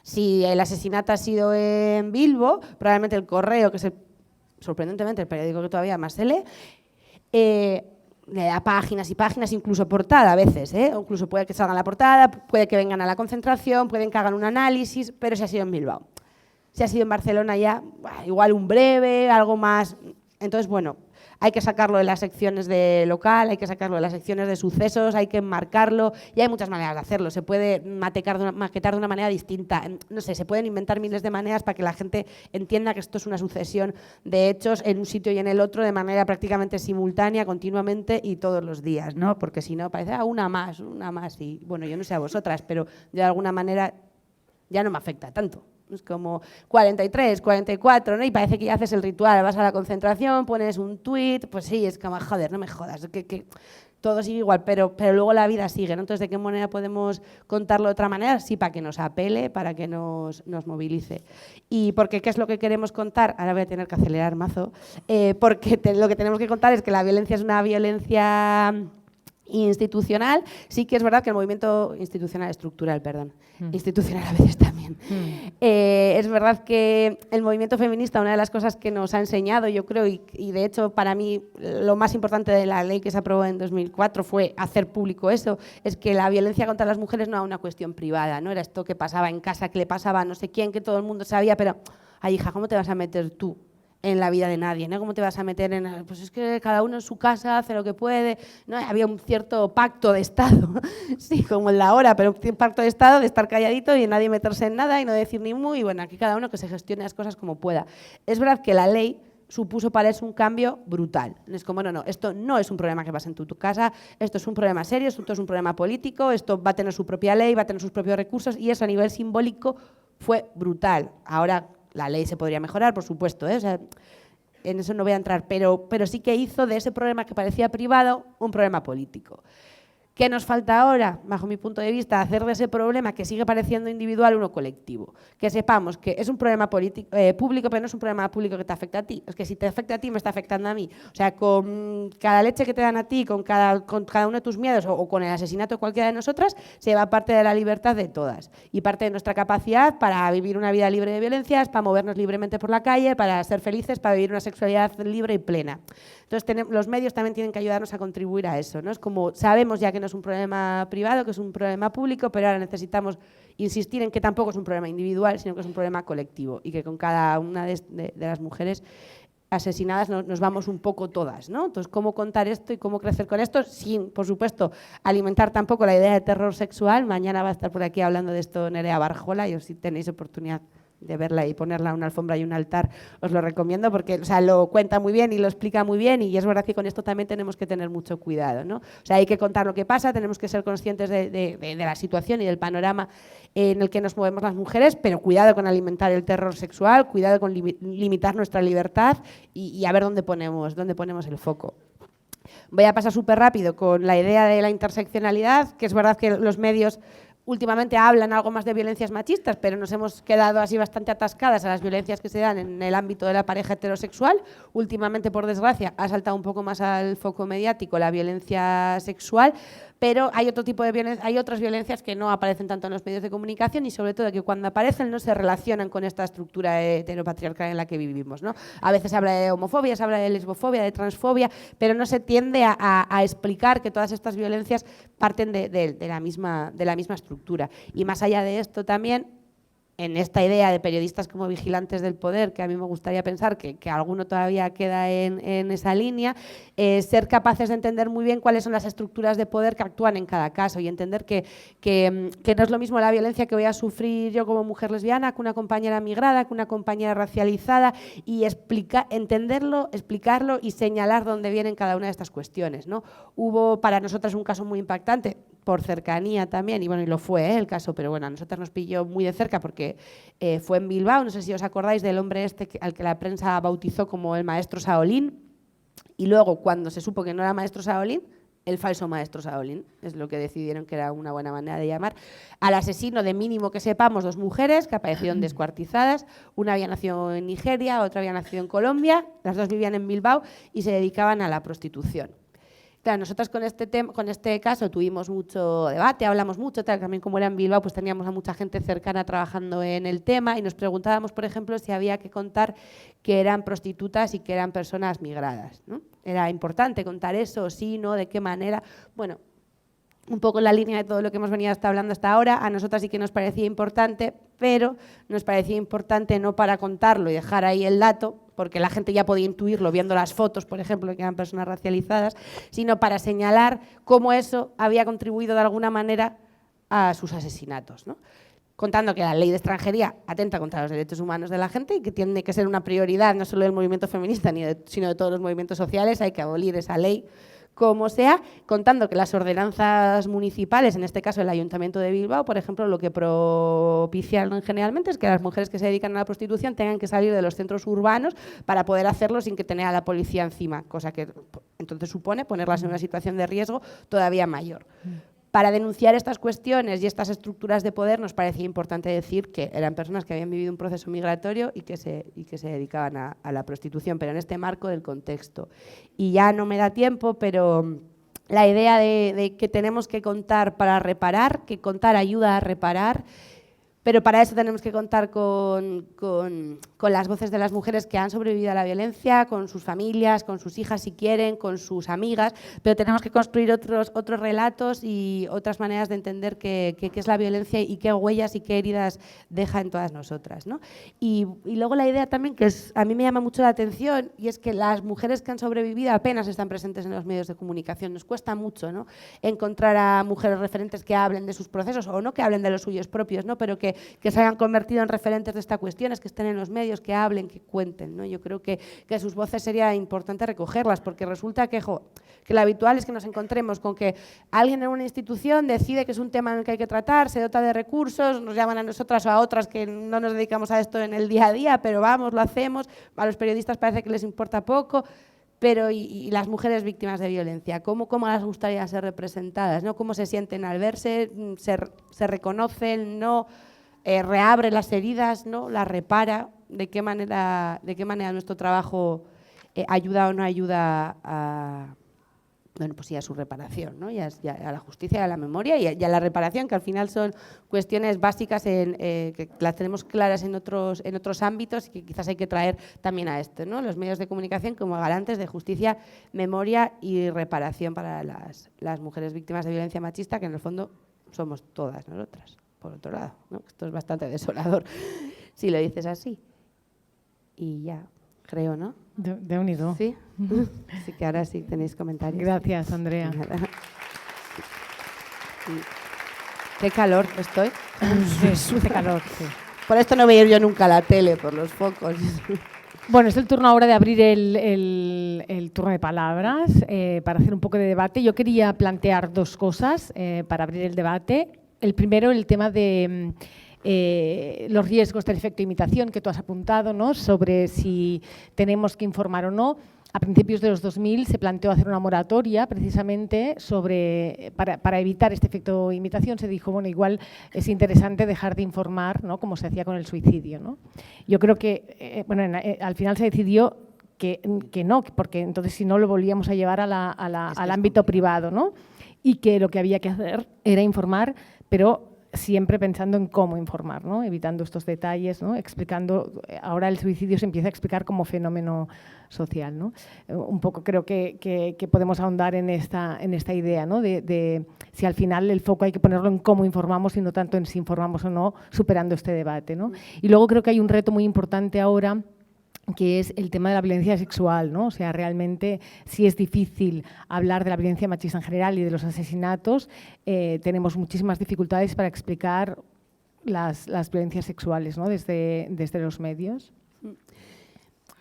Si el asesinato ha sido en Bilbo, probablemente El Correo, que es sorprendentemente el periódico que todavía más se lee, le da páginas y páginas, incluso portada a veces, incluso puede que salgan la portada, puede que vengan a la concentración, pueden que hagan un análisis, pero si ha sido en Bilbao. Si ha sido en Barcelona ya, igual un breve, algo más. Entonces, bueno, hay que sacarlo de las secciones de local, hay que sacarlo de las secciones de sucesos, hay que enmarcarlo, y hay muchas maneras de hacerlo. Se puede maquetar de una manera distinta, no sé, se pueden inventar miles de maneras para que la gente entienda que esto es una sucesión de hechos en un sitio y en el otro de manera prácticamente simultánea, continuamente y todos los días, ¿no? Porque si no, parece una más, y bueno, yo no sé a vosotras, pero de alguna manera ya no me afecta tanto. Es como 43, 44, ¿no? Y parece que ya haces el ritual, vas a la concentración, pones un tuit, pues sí, es como, joder, no me jodas, que todo sigue igual, pero luego la vida sigue, ¿no? Entonces, ¿de qué manera podemos contarlo de otra manera? Sí, para que nos apele, para que nos movilice. Y porque, ¿qué es lo que queremos contar? Ahora voy a tener que acelerar mazo, porque lo que tenemos que contar es que la violencia es una violencia Institucional, sí que es verdad que el movimiento institucional, estructural, perdón, institucional a veces también. Es verdad que el movimiento feminista, una de las cosas que nos ha enseñado, yo creo, y de hecho para mí lo más importante de la ley que se aprobó en 2004 fue hacer público eso, es que la violencia contra las mujeres no era una cuestión privada, no era esto que pasaba en casa, que le pasaba a no sé quién, que todo el mundo sabía, pero, ay hija, ¿cómo te vas a meter tú en la vida de nadie, ¿no? ¿Cómo te vas a meter en...? Pues es que cada uno en su casa hace lo que puede, ¿no? Había un cierto pacto de Estado, sí, como en la hora, pero un pacto de Estado de estar calladito y nadie meterse en nada y no decir ni mu, y bueno, aquí cada uno que se gestione las cosas como pueda. Es verdad que la ley supuso para eso un cambio brutal. Es como, no, esto no es un problema que pasa en tu casa, esto es un problema serio, esto es un problema político, esto va a tener su propia ley, va a tener sus propios recursos, y eso a nivel simbólico fue brutal. Ahora la ley se podría mejorar, por supuesto, ¿eh? O sea, en eso no voy a entrar, pero sí que hizo de ese problema que parecía privado un problema político. ¿Qué nos falta ahora, bajo mi punto de vista? Hacer de ese problema que sigue pareciendo individual uno colectivo. Que sepamos que es un problema público, pero no es un problema público que te afecta a ti. Es que si te afecta a ti, me está afectando a mí. O sea, con cada leche que te dan a ti, con cada uno de tus miedos o con el asesinato de cualquiera de nosotras, se va parte de la libertad de todas. Y parte de nuestra capacidad para vivir una vida libre de violencias, para movernos libremente por la calle, para ser felices, para vivir una sexualidad libre y plena. Entonces, los medios también tienen que ayudarnos a contribuir a eso, ¿no? Es como, sabemos ya que no es un problema privado, que es un problema público, pero ahora necesitamos insistir en que tampoco es un problema individual, sino que es un problema colectivo y que con cada una de las mujeres asesinadas nos vamos un poco todas, ¿no? Entonces, ¿cómo contar esto y cómo crecer con esto? Sin, por supuesto, alimentar tampoco la idea de terror sexual. Mañana va a estar por aquí hablando de esto Nerea Barjola, y si tenéis oportunidad de verla y ponerla en una alfombra y un altar, os lo recomiendo porque, o sea, lo cuenta muy bien y lo explica muy bien, y es verdad que con esto también tenemos que tener mucho cuidado, ¿no? O sea, hay que contar lo que pasa, tenemos que ser conscientes de la situación y del panorama en el que nos movemos las mujeres, pero cuidado con alimentar el terror sexual, cuidado con limitar nuestra libertad y a ver dónde ponemos el foco. Voy a pasar súper rápido con la idea de la interseccionalidad, que es verdad que los medios últimamente hablan algo más de violencias machistas, pero nos hemos quedado así bastante atascadas a las violencias que se dan en el ámbito de la pareja heterosexual. Últimamente, por desgracia, ha saltado un poco más al foco mediático la violencia sexual, pero hay otro tipo de violencia, hay otras violencias que no aparecen tanto en los medios de comunicación y sobre todo que cuando aparecen no se relacionan con esta estructura heteropatriarcal en la que vivimos, ¿no? A veces se habla de homofobia, se habla de lesbofobia, de transfobia, pero no se tiende a explicar que todas estas violencias parten de la misma estructura. Y más allá de esto también, en esta idea de periodistas como vigilantes del poder, que a mí me gustaría pensar que alguno todavía queda en esa línea, ser capaces de entender muy bien cuáles son las estructuras de poder que actúan en cada caso y entender que no es lo mismo la violencia que voy a sufrir yo como mujer lesbiana, que una compañera migrada, que una compañera racializada, y entenderlo, explicarlo y señalar dónde vienen cada una de estas cuestiones, ¿no? Hubo para nosotras un caso muy impactante, por cercanía también, y bueno, y lo fue el caso, pero bueno, a nosotras nos pilló muy de cerca porque fue en Bilbao, no sé si os acordáis del hombre este al que la prensa bautizó como el maestro Shaolin, y luego cuando se supo que no era maestro Shaolin, el falso maestro Shaolin, es lo que decidieron que era una buena manera de llamar, al asesino de mínimo que sepamos 2 mujeres que aparecieron descuartizadas, una había nacido en Nigeria, otra había nacido en Colombia, las 2 vivían en Bilbao y se dedicaban a la prostitución. Claro, nosotras con este caso tuvimos mucho debate, hablamos mucho, también como era en Bilbao, pues teníamos a mucha gente cercana trabajando en el tema y nos preguntábamos, por ejemplo, si había que contar que eran prostitutas y que eran personas migradas, ¿no? ¿Era importante contar eso? ¿Sí? ¿No? ¿De qué manera? Bueno, un poco en la línea de todo lo que hemos venido hablando hasta ahora, a nosotras sí que nos parecía importante, pero nos parecía importante no para contarlo y dejar ahí el dato, porque la gente ya podía intuirlo viendo las fotos, por ejemplo, que eran personas racializadas, sino para señalar cómo eso había contribuido de alguna manera a sus asesinatos, ¿no? Contando que la ley de extranjería atenta contra los derechos humanos de la gente y que tiene que ser una prioridad no solo del movimiento feminista, sino de todos los movimientos sociales, hay que abolir esa ley como sea, contando que las ordenanzas municipales, en este caso el Ayuntamiento de Bilbao, por ejemplo, lo que propician generalmente es que las mujeres que se dedican a la prostitución tengan que salir de los centros urbanos para poder hacerlo sin que tener a la policía encima, cosa que entonces supone ponerlas en una situación de riesgo todavía mayor. Para denunciar estas cuestiones y estas estructuras de poder nos parecía importante decir que eran personas que habían vivido un proceso migratorio y que se dedicaban a la prostitución, pero en este marco del contexto. Y ya no me da tiempo, pero la idea de que tenemos que contar para reparar, que contar ayuda a reparar, pero para eso tenemos que contar con las voces de las mujeres que han sobrevivido a la violencia, con sus familias, con sus hijas si quieren, con sus amigas, pero tenemos que construir otros relatos y otras maneras de entender qué es la violencia y qué huellas y qué heridas deja en todas nosotras, ¿no? Y luego la idea también que a mí me llama mucho la atención, y es que las mujeres que han sobrevivido apenas están presentes en los medios de comunicación. Nos cuesta mucho, ¿no?, encontrar a mujeres referentes que hablen de sus procesos, o no que hablen de los suyos propios, ¿no?, pero que se hayan convertido en referentes de esta cuestión, que estén en los medios, que hablen, que cuenten, ¿no? Yo creo que sus voces sería importante recogerlas, porque resulta que lo habitual es que nos encontremos con que alguien en una institución decide que es un tema en el que hay que tratar, se dota de recursos, nos llaman a nosotras o a otras que no nos dedicamos a esto en el día a día, pero vamos, lo hacemos, a los periodistas parece que les importa poco. Pero y las mujeres víctimas de violencia, ¿cómo les gustaría ser representadas, ¿no? ¿Cómo se sienten al verse? ¿Se reconocen? ¿No? Reabre las heridas, ¿no?, las repara? ¿De qué manera nuestro trabajo ayuda o no ayuda a su reparación, ¿no?, y a la justicia, y a la memoria y a la reparación, que al final son cuestiones básicas que las tenemos claras en otros ámbitos y que quizás hay que traer también a esto, ¿no?, los medios de comunicación como garantes de justicia, memoria y reparación para las mujeres víctimas de violencia machista, que en el fondo somos todas nosotras. Por otro lado, ¿no? Esto es bastante desolador si lo dices así. Y ya, creo, ¿no? Déu-n'hi-do. Sí. Así que ahora sí tenéis comentarios. Gracias, Andrea. Qué calor estoy. Sí, hace calor, sí. Por esto no voy a ir yo nunca a la tele, por los focos. Bueno, es el turno ahora de abrir el turno de palabras para hacer un poco de debate. Yo quería plantear dos cosas para abrir el debate. El primero, el tema de los riesgos del efecto imitación que tú has apuntado, ¿no?, sobre si tenemos que informar o no. A principios de los 2000 se planteó hacer una moratoria precisamente para evitar este efecto imitación. Se dijo, bueno, igual es interesante dejar de informar, ¿no?, como se hacía con el suicidio, ¿no? Yo creo que al final se decidió que no, porque entonces si no lo volvíamos a llevar al ámbito privado, ¿no?, y que lo que había que hacer era informar, pero siempre pensando en cómo informar, ¿no?, evitando estos detalles, ¿no?, explicando. Ahora el suicidio se empieza a explicar como fenómeno social, ¿no? Un poco creo que podemos ahondar en esta idea, ¿no?, de si al final el foco hay que ponerlo en cómo informamos y no tanto en si informamos o no, superando este debate, ¿no? Y luego creo que hay un reto muy importante ahora, que es el tema de la violencia sexual, ¿no? O sea, realmente sí es difícil hablar de la violencia machista en general y de los asesinatos. Tenemos muchísimas dificultades para explicar las violencias sexuales, ¿no?, desde los medios.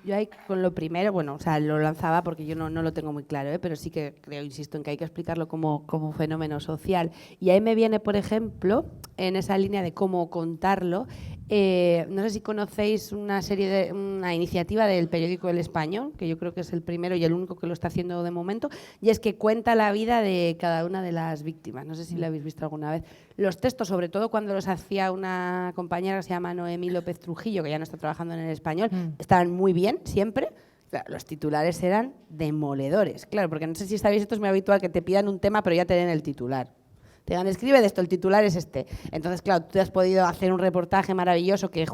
Yo ahí con lo primero, bueno, o sea, lo lanzaba porque yo no lo tengo muy claro, pero sí que creo, insisto, en que hay que explicarlo como fenómeno social. Y ahí me viene, por ejemplo, en esa línea de cómo contarlo, no sé si conocéis una iniciativa del periódico El Español, que yo creo que es el primero y el único que lo está haciendo de momento, y es que cuenta la vida de cada una de las víctimas. No sé si lo habéis visto alguna vez. Los textos, sobre todo cuando los hacía una compañera que se llama Noemí López Trujillo, que ya no está trabajando en El Español, estaban muy bien siempre. Claro, los titulares eran demoledores. Claro, porque no sé si sabéis, esto es muy habitual, que te pidan un tema pero ya te den el titular. Te digan, escribe de esto, el titular es este. Entonces, claro, tú has podido hacer un reportaje maravilloso que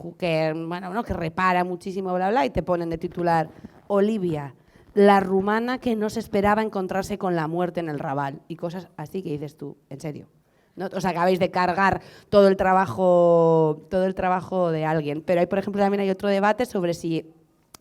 repara muchísimo, bla, bla, y te ponen de titular: Olivia, la rumana que no se esperaba encontrarse con la muerte en el Raval. Y cosas así que dices tú, ¿en serio? ¿No? Os acabáis de cargar todo el trabajo de alguien. Pero por ejemplo, también hay otro debate sobre si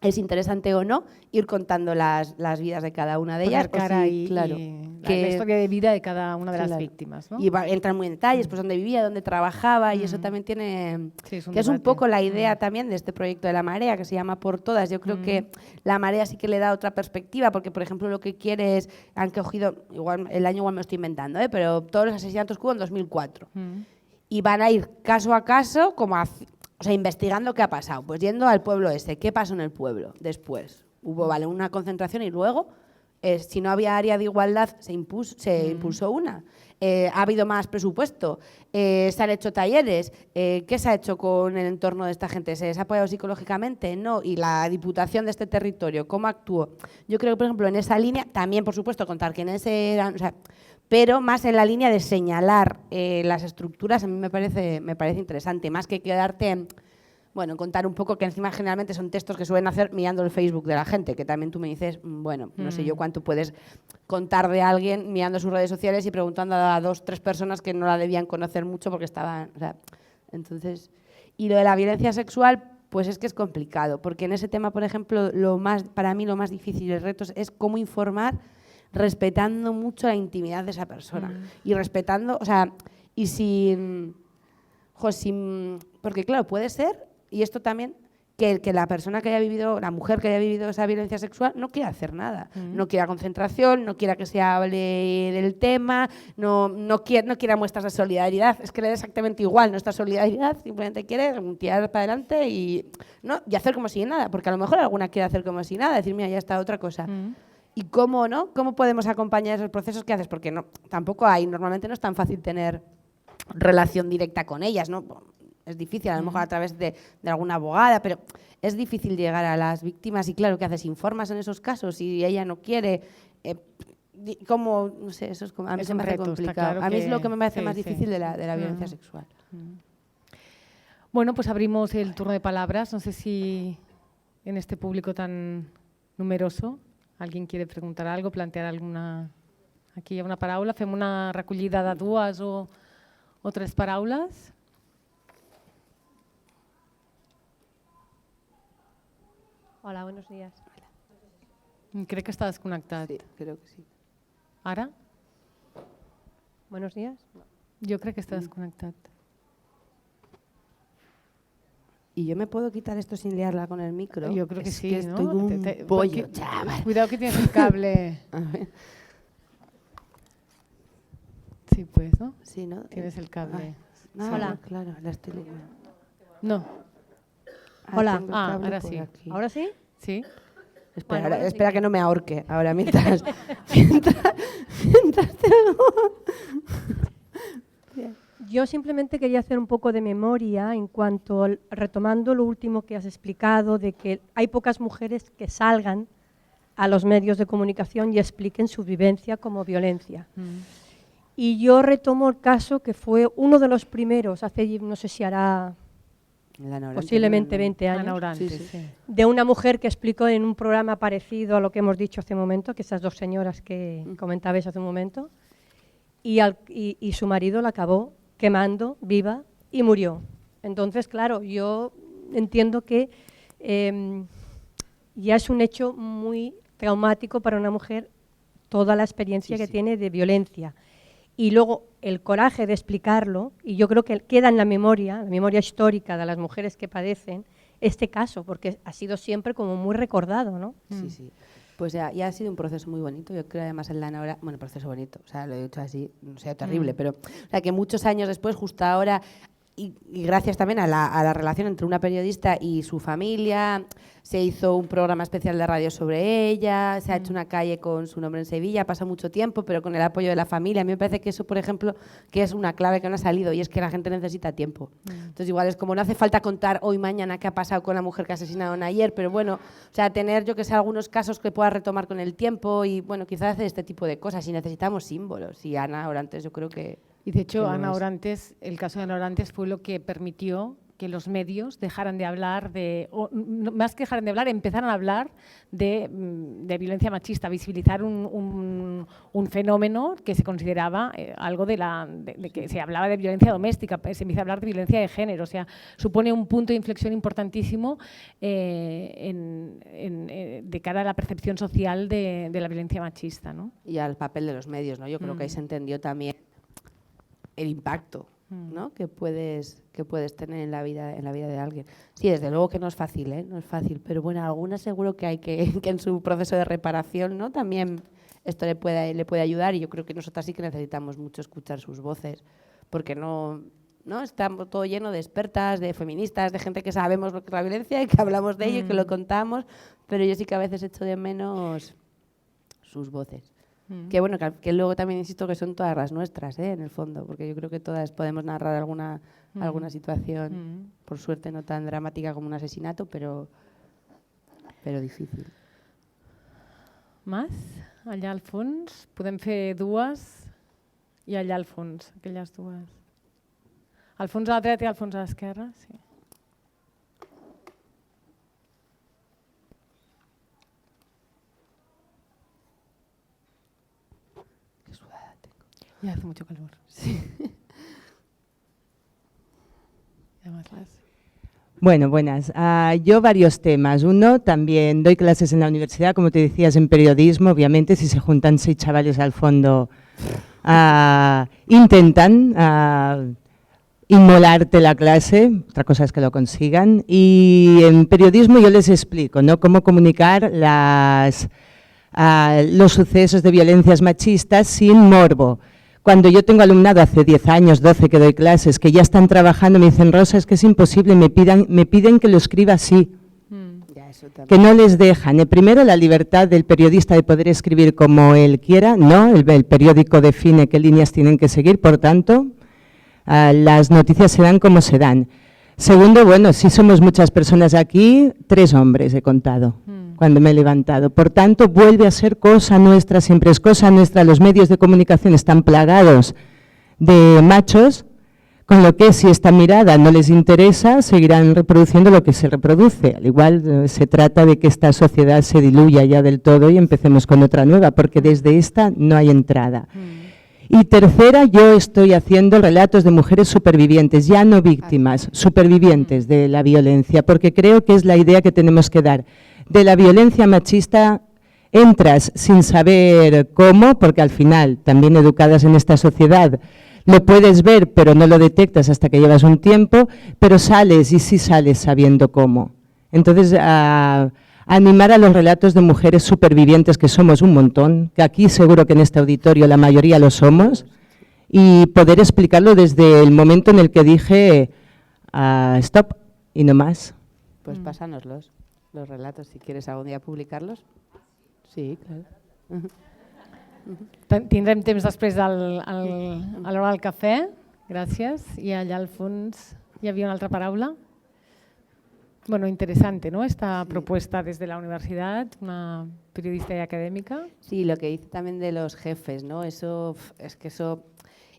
es interesante o no ir contando las vidas de cada una de ellas. Cara la historia de vida de cada una de las víctimas, ¿no? Y entran muy en detalles, pues dónde vivía, dónde trabajaba, y eso también tiene... Sí, es un poco la idea también de este proyecto de La Marea, que se llama Por Todas. Yo creo que La Marea sí que le da otra perspectiva, porque, por ejemplo, lo que quiere es... Han cogido, igual el año igual me lo estoy inventando, pero todos los asesinatos que hubo en 2004. Y van a ir caso a caso, o sea, investigando qué ha pasado. Pues yendo al pueblo ese, ¿qué pasó en el pueblo después? Hubo una concentración y luego... Si no había área de igualdad, se impulsó una. Ha habido más presupuesto, se han hecho talleres. ¿Qué se ha hecho con el entorno de esta gente? ¿Se les ha apoyado psicológicamente? No. ¿Y la Diputación de este territorio cómo actuó? Yo creo que, por ejemplo, en esa línea, también, por supuesto, contar quiénes eran, o sea, pero más en la línea de señalar las estructuras, a mí me parece interesante, más que quedarte... Bueno, contar un poco, que encima generalmente son textos que suelen hacer mirando el Facebook de la gente, que también tú me dices, bueno, no sé yo cuánto puedes contar de alguien mirando sus redes sociales y preguntando a 2 o 3 personas que no la debían conocer mucho porque estaban... O sea, entonces, y lo de la violencia sexual, pues es que es complicado, porque en ese tema, por ejemplo, para mí lo más difícil, el reto es cómo informar respetando mucho la intimidad de esa persona. Y respetando, o sea, y sin... porque claro, puede ser... Y esto también, que la persona que haya vivido, la mujer que haya vivido esa violencia sexual, no quiera hacer nada. No quiera concentración, no quiera que se hable del tema, no quiera muestras de solidaridad. Es que le da exactamente igual nuestra solidaridad, simplemente quiere tirar para adelante y hacer como si nada. Porque a lo mejor alguna quiere hacer como si nada, decir, mira, ya está otra cosa. ¿Y cómo no? ¿Cómo podemos acompañar esos procesos que haces? Porque normalmente no es tan fácil tener relación directa con ellas, ¿no? Es difícil, a lo mejor a través de alguna abogada, pero es difícil llegar a las víctimas y claro, ¿qué haces? ¿Informas en esos casos? Si ella no quiere, ¿cómo? No sé, eso es como, a mí se me hace complicado. Claro, a mí es lo que me parece más difícil de la violencia sexual. Bueno, pues abrimos el turno de palabras. No sé si en este público tan numeroso alguien quiere preguntar algo, plantear alguna... Aquí hi ha una paraula, fem una recollida de 2 o 3 paraules. Hola, buenos días. Crec que està desconnectat. Sí, creo que sí. Ara? Buenos días. Jo crec que està desconnectat. ¿Y yo me puedo quitar esto sin liarla con el micro? Yo creo que sí, que ¿no? estoy un pollo, chaval. Cuidado que tienes un cable. A ver. Sí, pues, ¿no? Sí, ¿no? Tienes el cable. No, Hola. Claro, la estoy liando. No. Hola. Tengo el cable Ahora por sí. aquí. ¿Ahora sí? Sí. Espera, Bueno, espera que no me ahorque ahora mientras te hago. Yo simplemente quería hacer un poco de memoria en cuanto, retomando lo último que has explicado, de que hay pocas mujeres que salgan a los medios de comunicación y expliquen su vivencia como violencia. Y yo retomo el caso que fue uno de los primeros, hace, no sé si hará posiblemente 20 años, Ana Orantes, Sí, sí. sí. de una mujer que explicó en un programa parecido a lo que hemos dicho hace un momento, que esas 2 señoras que comentabais hace un momento, y su marido la acabó quemando viva y murió. Entonces, claro, yo entiendo que ya es un hecho muy traumático para una mujer toda la experiencia que tiene de violencia. Y luego el coraje de explicarlo, y yo creo que queda en la memoria histórica de las mujeres que padecen este caso, porque ha sido siempre como muy recordado, ¿no? Sí, sí. Pues ya ha sido un proceso muy bonito. Yo creo además en la Nora, bueno, proceso bonito, o sea, lo he dicho así, no sea terrible, pero o sea, que muchos años después, justo ahora, y gracias también a la relación entre una periodista y su familia, se hizo un programa especial de radio sobre ella, se ha hecho una calle con su nombre en Sevilla, ha pasado mucho tiempo, pero con el apoyo de la familia. A mí me parece que eso, por ejemplo, que es una clave que no ha salido, y es que la gente necesita tiempo. Entonces, igual es como no hace falta contar hoy, mañana, qué ha pasado con la mujer que asesinaron ayer, pero bueno, o sea, tener, yo que sé, algunos casos que pueda retomar con el tiempo y, bueno, quizás hacer este tipo de cosas. Y necesitamos símbolos. Y Ana Orantes, yo creo que... Y de hecho, Ana Orantes, el caso de Ana Orantes fue lo que permitió que los medios dejaran de hablar más que dejaran de hablar, empezaran a hablar de violencia machista, visibilizar un fenómeno que se consideraba algo de que se hablaba de violencia doméstica, se empieza a hablar de violencia de género, o sea, supone un punto de inflexión importantísimo de cara a la percepción social de la violencia machista, ¿no? Y al papel de los medios, ¿no? Yo creo que ahí se entendió también el impacto, ¿no? que puedes tener en la vida de alguien. Sí, desde luego que no es fácil, ¿eh? No es fácil, pero bueno, algunas seguro que hay que en su proceso de reparación, ¿no? También esto le puede ayudar, y yo creo que nosotras sí que necesitamos mucho escuchar sus voces, porque no está todo lleno de expertas, de feministas, de gente que sabemos lo que es la violencia y que hablamos de ello y que lo contamos, pero yo sí que a veces echo de menos sus voces. Que bueno, que luego también insisto que son todas las nuestras, en el fondo, porque yo creo que todas podemos narrar alguna situación, por suerte no tan dramática como un asesinato, pero difícil. Más? Allà al fons? Podem fer dues i allà al fons, aquelles dues. Al fons a la dreta i al fons a l'esquerra? Sí. Qué sudada tengo. Ya hace mucho calor. Sí. Llamarlas. Bueno, buenas. Yo varios temas. Uno, también doy clases en la universidad, como te decías, en periodismo. Obviamente, si se juntan 6 chavales al fondo, intentan inmolarte la clase, otra cosa es que lo consigan. Y en periodismo yo les explico, ¿no?, cómo comunicar los sucesos de violencias machistas sin morbo. Cuando yo tengo alumnado hace 10 años, 12 que doy clases, que ya están trabajando, me dicen, Rosa, es que es imposible, me piden que lo escriba así, que no les dejan. Primero, la libertad del periodista de poder escribir como él quiera, no, el periódico define qué líneas tienen que seguir, por tanto, las noticias se dan como se dan. Segundo, bueno, si somos muchas personas aquí, 3 hombres he contado cuando me he levantado. Por tanto, vuelve a ser cosa nuestra, siempre es cosa nuestra. Los medios de comunicación están plagados de machos, con lo que si esta mirada no les interesa, seguirán reproduciendo lo que se reproduce. Al igual se trata de que esta sociedad se diluya ya del todo y empecemos con otra nueva, porque desde esta no hay entrada. Y tercera, yo estoy haciendo relatos de mujeres supervivientes, ya no víctimas, supervivientes de la violencia, porque creo que es la idea que tenemos que dar. De la violencia machista entras sin saber cómo, porque al final, también educadas en esta sociedad, lo puedes ver pero no lo detectas hasta que llevas un tiempo, pero sales y sí sales sabiendo cómo. Entonces, animar a los relatos de mujeres supervivientes, que somos un montón, que aquí seguro que en este auditorio la mayoría lo somos, y poder explicarlo desde el momento en el que dije stop y no más. Pues pásanoslos, los relatos, si quieres algún día publicarlos. Sí, claro. Tindrem temps després a l'hora del cafè. Gràcies. I allà al fons hi havia una altra paraula. Bueno, interesante, ¿no?, esta propuesta desde la universidad, una periodista y académica. Sí, lo que dice también de los jefes, ¿no? Eso, es que eso,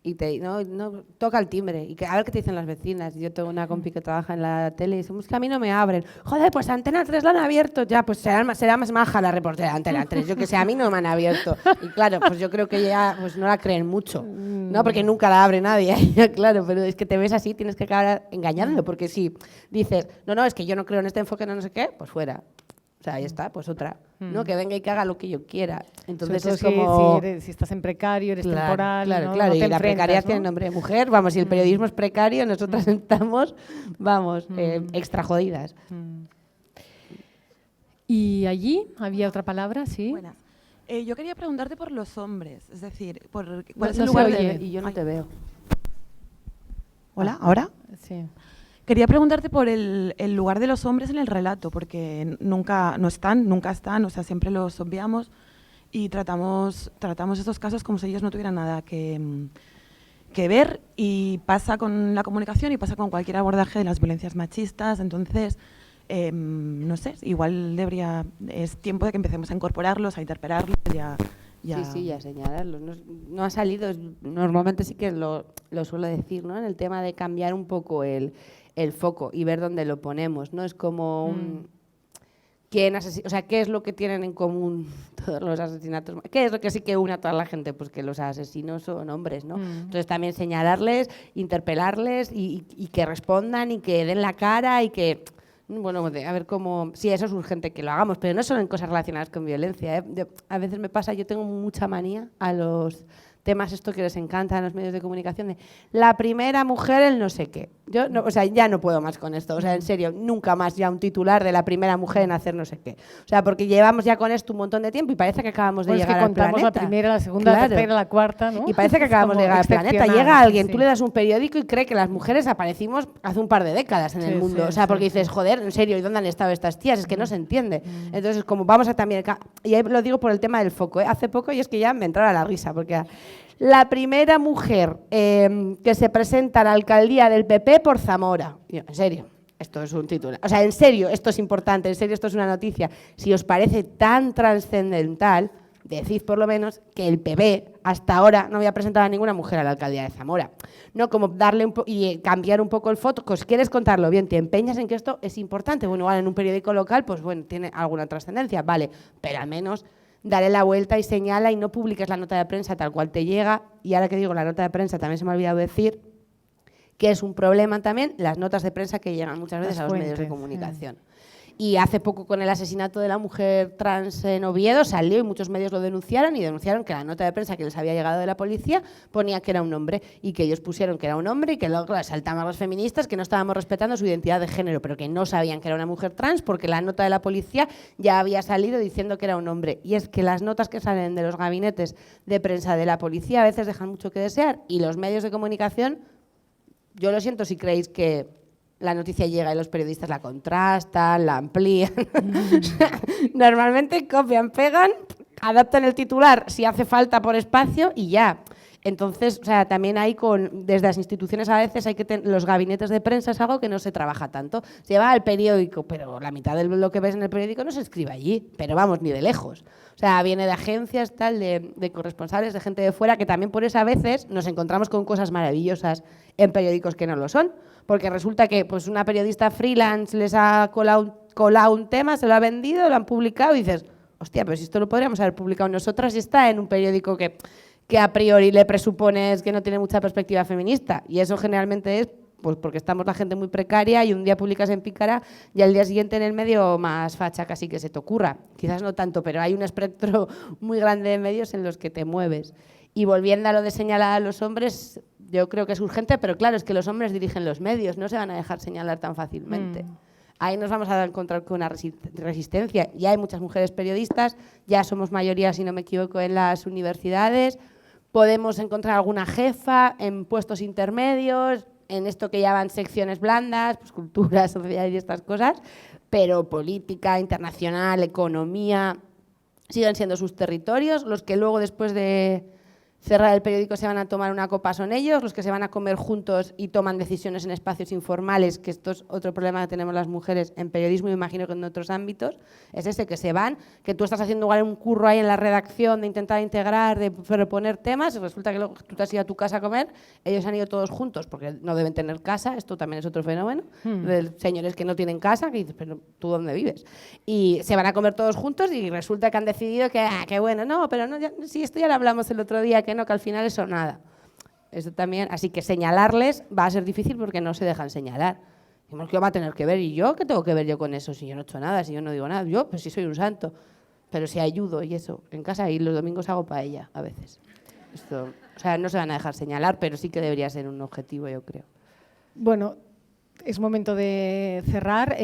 y no toca el timbre, y a ver qué te dicen las vecinas. Yo tengo una compi que trabaja en la tele y dice, es que a mí no me abren. Joder, pues Antena 3 la han abierto. Ya, pues será más maja la reportera de Antena 3. Yo que sé, a mí no me han abierto. Y claro, pues yo creo que ya pues no la creen mucho, ¿no? Porque nunca la abre nadie. Claro, pero es que te ves así, tienes que acabar engañando, porque si dices, no, es que yo no creo en este enfoque, no sé qué, pues fuera. O sea, ahí está, pues otra, ¿no? Que venga y que haga lo que yo quiera. Entonces es como... Si estás en precario, eres temporal, claro, no y te la precariedad tiene ¿no? nombre de mujer, vamos, si el periodismo es precario, nosotras estamos, vamos, extra jodidas. Y allí había otra palabra, ¿sí? Buenas. Yo quería preguntarte por los hombres, es decir, ¿cuál No, es no el se lugar oye. Y yo no te veo. Hola, ¿ahora? Sí. Quería preguntarte por el lugar de los hombres en el relato, porque nunca están, o sea, siempre los obviamos y tratamos estos casos como si ellos no tuvieran nada que ver, y pasa con la comunicación y pasa con cualquier abordaje de las violencias machistas. Entonces, no sé, igual es tiempo de que empecemos a incorporarlos, a interpelarlos Sí, a señalarlos. No ha salido, normalmente sí que lo suelo decir, ¿no? En el tema de cambiar un poco el foco y ver dónde lo ponemos, ¿no? Es como ¿qué es lo que tienen en común todos los asesinatos? ¿Qué es lo que sí que une a toda la gente? Pues que los asesinos son hombres, ¿no? Entonces también señalarles, interpelarles y que respondan y que den la cara y que... Bueno, a ver cómo... Sí, eso es urgente que lo hagamos, pero no solo en cosas relacionadas con violencia, ¿eh? A veces me pasa, yo tengo mucha manía a los temas esto que les encantan a los medios de comunicación, de la primera mujer el no sé qué. Yo, no, o sea, ya no puedo más con esto, o sea, en serio, nunca más ya un titular de la primera mujer en hacer no sé qué. O sea, porque llevamos ya con esto un montón de tiempo y parece que acabamos de llegar al planeta. Contamos la primera, la segunda, la tercera, la cuarta, ¿no? Y parece que acabamos de llegar al planeta. Llega alguien, tú le das un periódico y cree que las mujeres aparecimos hace un par de décadas en el mundo. O sea, porque dices, joder, en serio, ¿y dónde han estado estas tías? Es que no se entiende. Entonces, como vamos a también... Y ahí lo digo por el tema del foco, ¿eh? Hace poco, y es que ya me entraba la risa, porque la primera mujer que se presenta a la alcaldía del PP por Zamora. Yo, en serio, esto es un título. O sea, en serio, esto es importante, en serio, esto es una noticia. Si os parece tan trascendental, decid por lo menos que el PP hasta ahora no había presentado a ninguna mujer a la alcaldía de Zamora. No, como darle y cambiar un poco el foco, pues quieres contarlo bien, te empeñas en que esto es importante. Bueno, igual en un periódico local, pues bueno, tiene alguna trascendencia, vale, pero al menos dale la vuelta y señala y no publiques la nota de prensa tal cual te llega. Y ahora que digo la nota de prensa, también se me ha olvidado decir que es un problema también las notas de prensa que llegan muchas veces a los medios de comunicación. Y hace poco con el asesinato de la mujer trans en Oviedo salió y muchos medios lo denunciaron y denunciaron que la nota de prensa que les había llegado de la policía ponía que era un hombre y que ellos pusieron que era un hombre y que luego saltamos los feministas que no estábamos respetando su identidad de género, pero que no sabían que era una mujer trans porque la nota de la policía ya había salido diciendo que era un hombre. Y es que las notas que salen de los gabinetes de prensa de la policía a veces dejan mucho que desear y los medios de comunicación, yo lo siento si creéis que la noticia llega y los periodistas la contrastan, la amplían. Normalmente copian, pegan, adaptan el titular si hace falta por espacio y ya. Entonces, o sea, también hay desde las instituciones a veces hay que los gabinetes de prensa es algo que no se trabaja tanto. Se va al periódico, pero la mitad de lo que ves en el periódico no se escribe allí, pero vamos, ni de lejos. O sea, viene de agencias, tal, de corresponsales, de gente de fuera, que también por eso a veces nos encontramos con cosas maravillosas en periódicos que no lo son, porque resulta que pues una periodista freelance les ha colado un tema, se lo ha vendido, lo han publicado y dices, hostia, pero si esto lo podríamos haber publicado nosotras y está en un periódico que a priori le presupones que no tiene mucha perspectiva feminista. Y eso generalmente es pues porque estamos la gente muy precaria y un día publicas en Pícara y al día siguiente en el medio más facha casi que se te ocurra. Quizás no tanto, pero hay un espectro muy grande de medios en los que te mueves. Y volviendo a lo de señalar a los hombres, yo creo que es urgente, pero claro, es que los hombres dirigen los medios, no se van a dejar señalar tan fácilmente. Ahí nos vamos a encontrar con una resistencia. Ya hay muchas mujeres periodistas, ya somos mayoría, si no me equivoco, en las universidades. Podemos encontrar alguna jefa en puestos intermedios, en esto que llaman secciones blandas, pues cultura, sociedad y estas cosas, pero política, internacional, economía, siguen siendo sus territorios. Los que luego, después de cerrar el periódico, se van a tomar una copa son ellos, los que se van a comer juntos y toman decisiones en espacios informales, que esto es otro problema que tenemos las mujeres en periodismo, me imagino que en otros ámbitos, es ese, que se van, que tú estás haciendo igual un curro ahí en la redacción de intentar integrar, de proponer temas, y resulta que luego tú te has ido a tu casa a comer, ellos han ido todos juntos, porque no deben tener casa, esto también es otro fenómeno, de señores que no tienen casa, que dices, pero ¿tú dónde vives? Y se van a comer todos juntos y resulta que han decidido que bueno, no, pero no, sí, esto ya lo hablamos el otro día, que al final eso nada. Eso también, así que señalarles va a ser difícil porque no se dejan señalar. Decimos que va a tener que ver, y yo, ¿qué tengo que ver yo con eso? Si yo no he hecho nada, si yo no digo nada, yo pues sí soy un santo, pero si ayudo y eso, en casa y los domingos hago paella a veces. Esto, o sea, no se van a dejar señalar, pero sí que debería ser un objetivo, yo creo. Bueno, es momento de cerrar,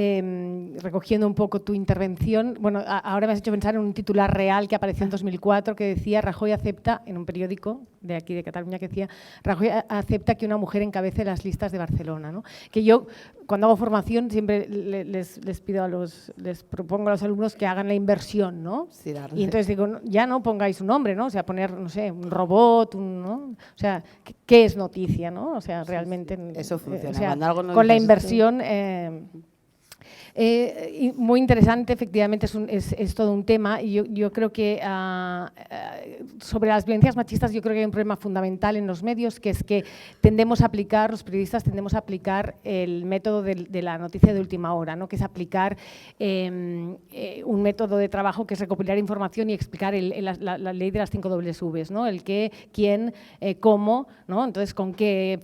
recogiendo un poco tu intervención. Bueno, ahora me has hecho pensar en un titular real que apareció en 2004 que decía: Rajoy acepta, en un periódico de aquí de Cataluña, que decía: Rajoy acepta que una mujer encabece las listas de Barcelona, ¿no? Que yo, cuando hago formación, siempre les pido les propongo a los alumnos que hagan la inversión, ¿no? Sí, y entonces digo, ya no pongáis un nombre, ¿no? O sea, poner, no sé, un robot, ¿no? O sea, ¿qué es noticia, no? O sea, realmente... Eso funciona. O sea, cuando algo no con la inversión... muy interesante, efectivamente, es todo un tema, y yo creo que sobre las violencias machistas yo creo que hay un problema fundamental en los medios, que es que los periodistas tendemos a aplicar el método de la noticia de última hora, ¿no? Que es aplicar un método de trabajo que es recopilar información y explicar la ley de las 5 Ws, ¿no? El qué, quién, cómo, ¿no? Entonces, con qué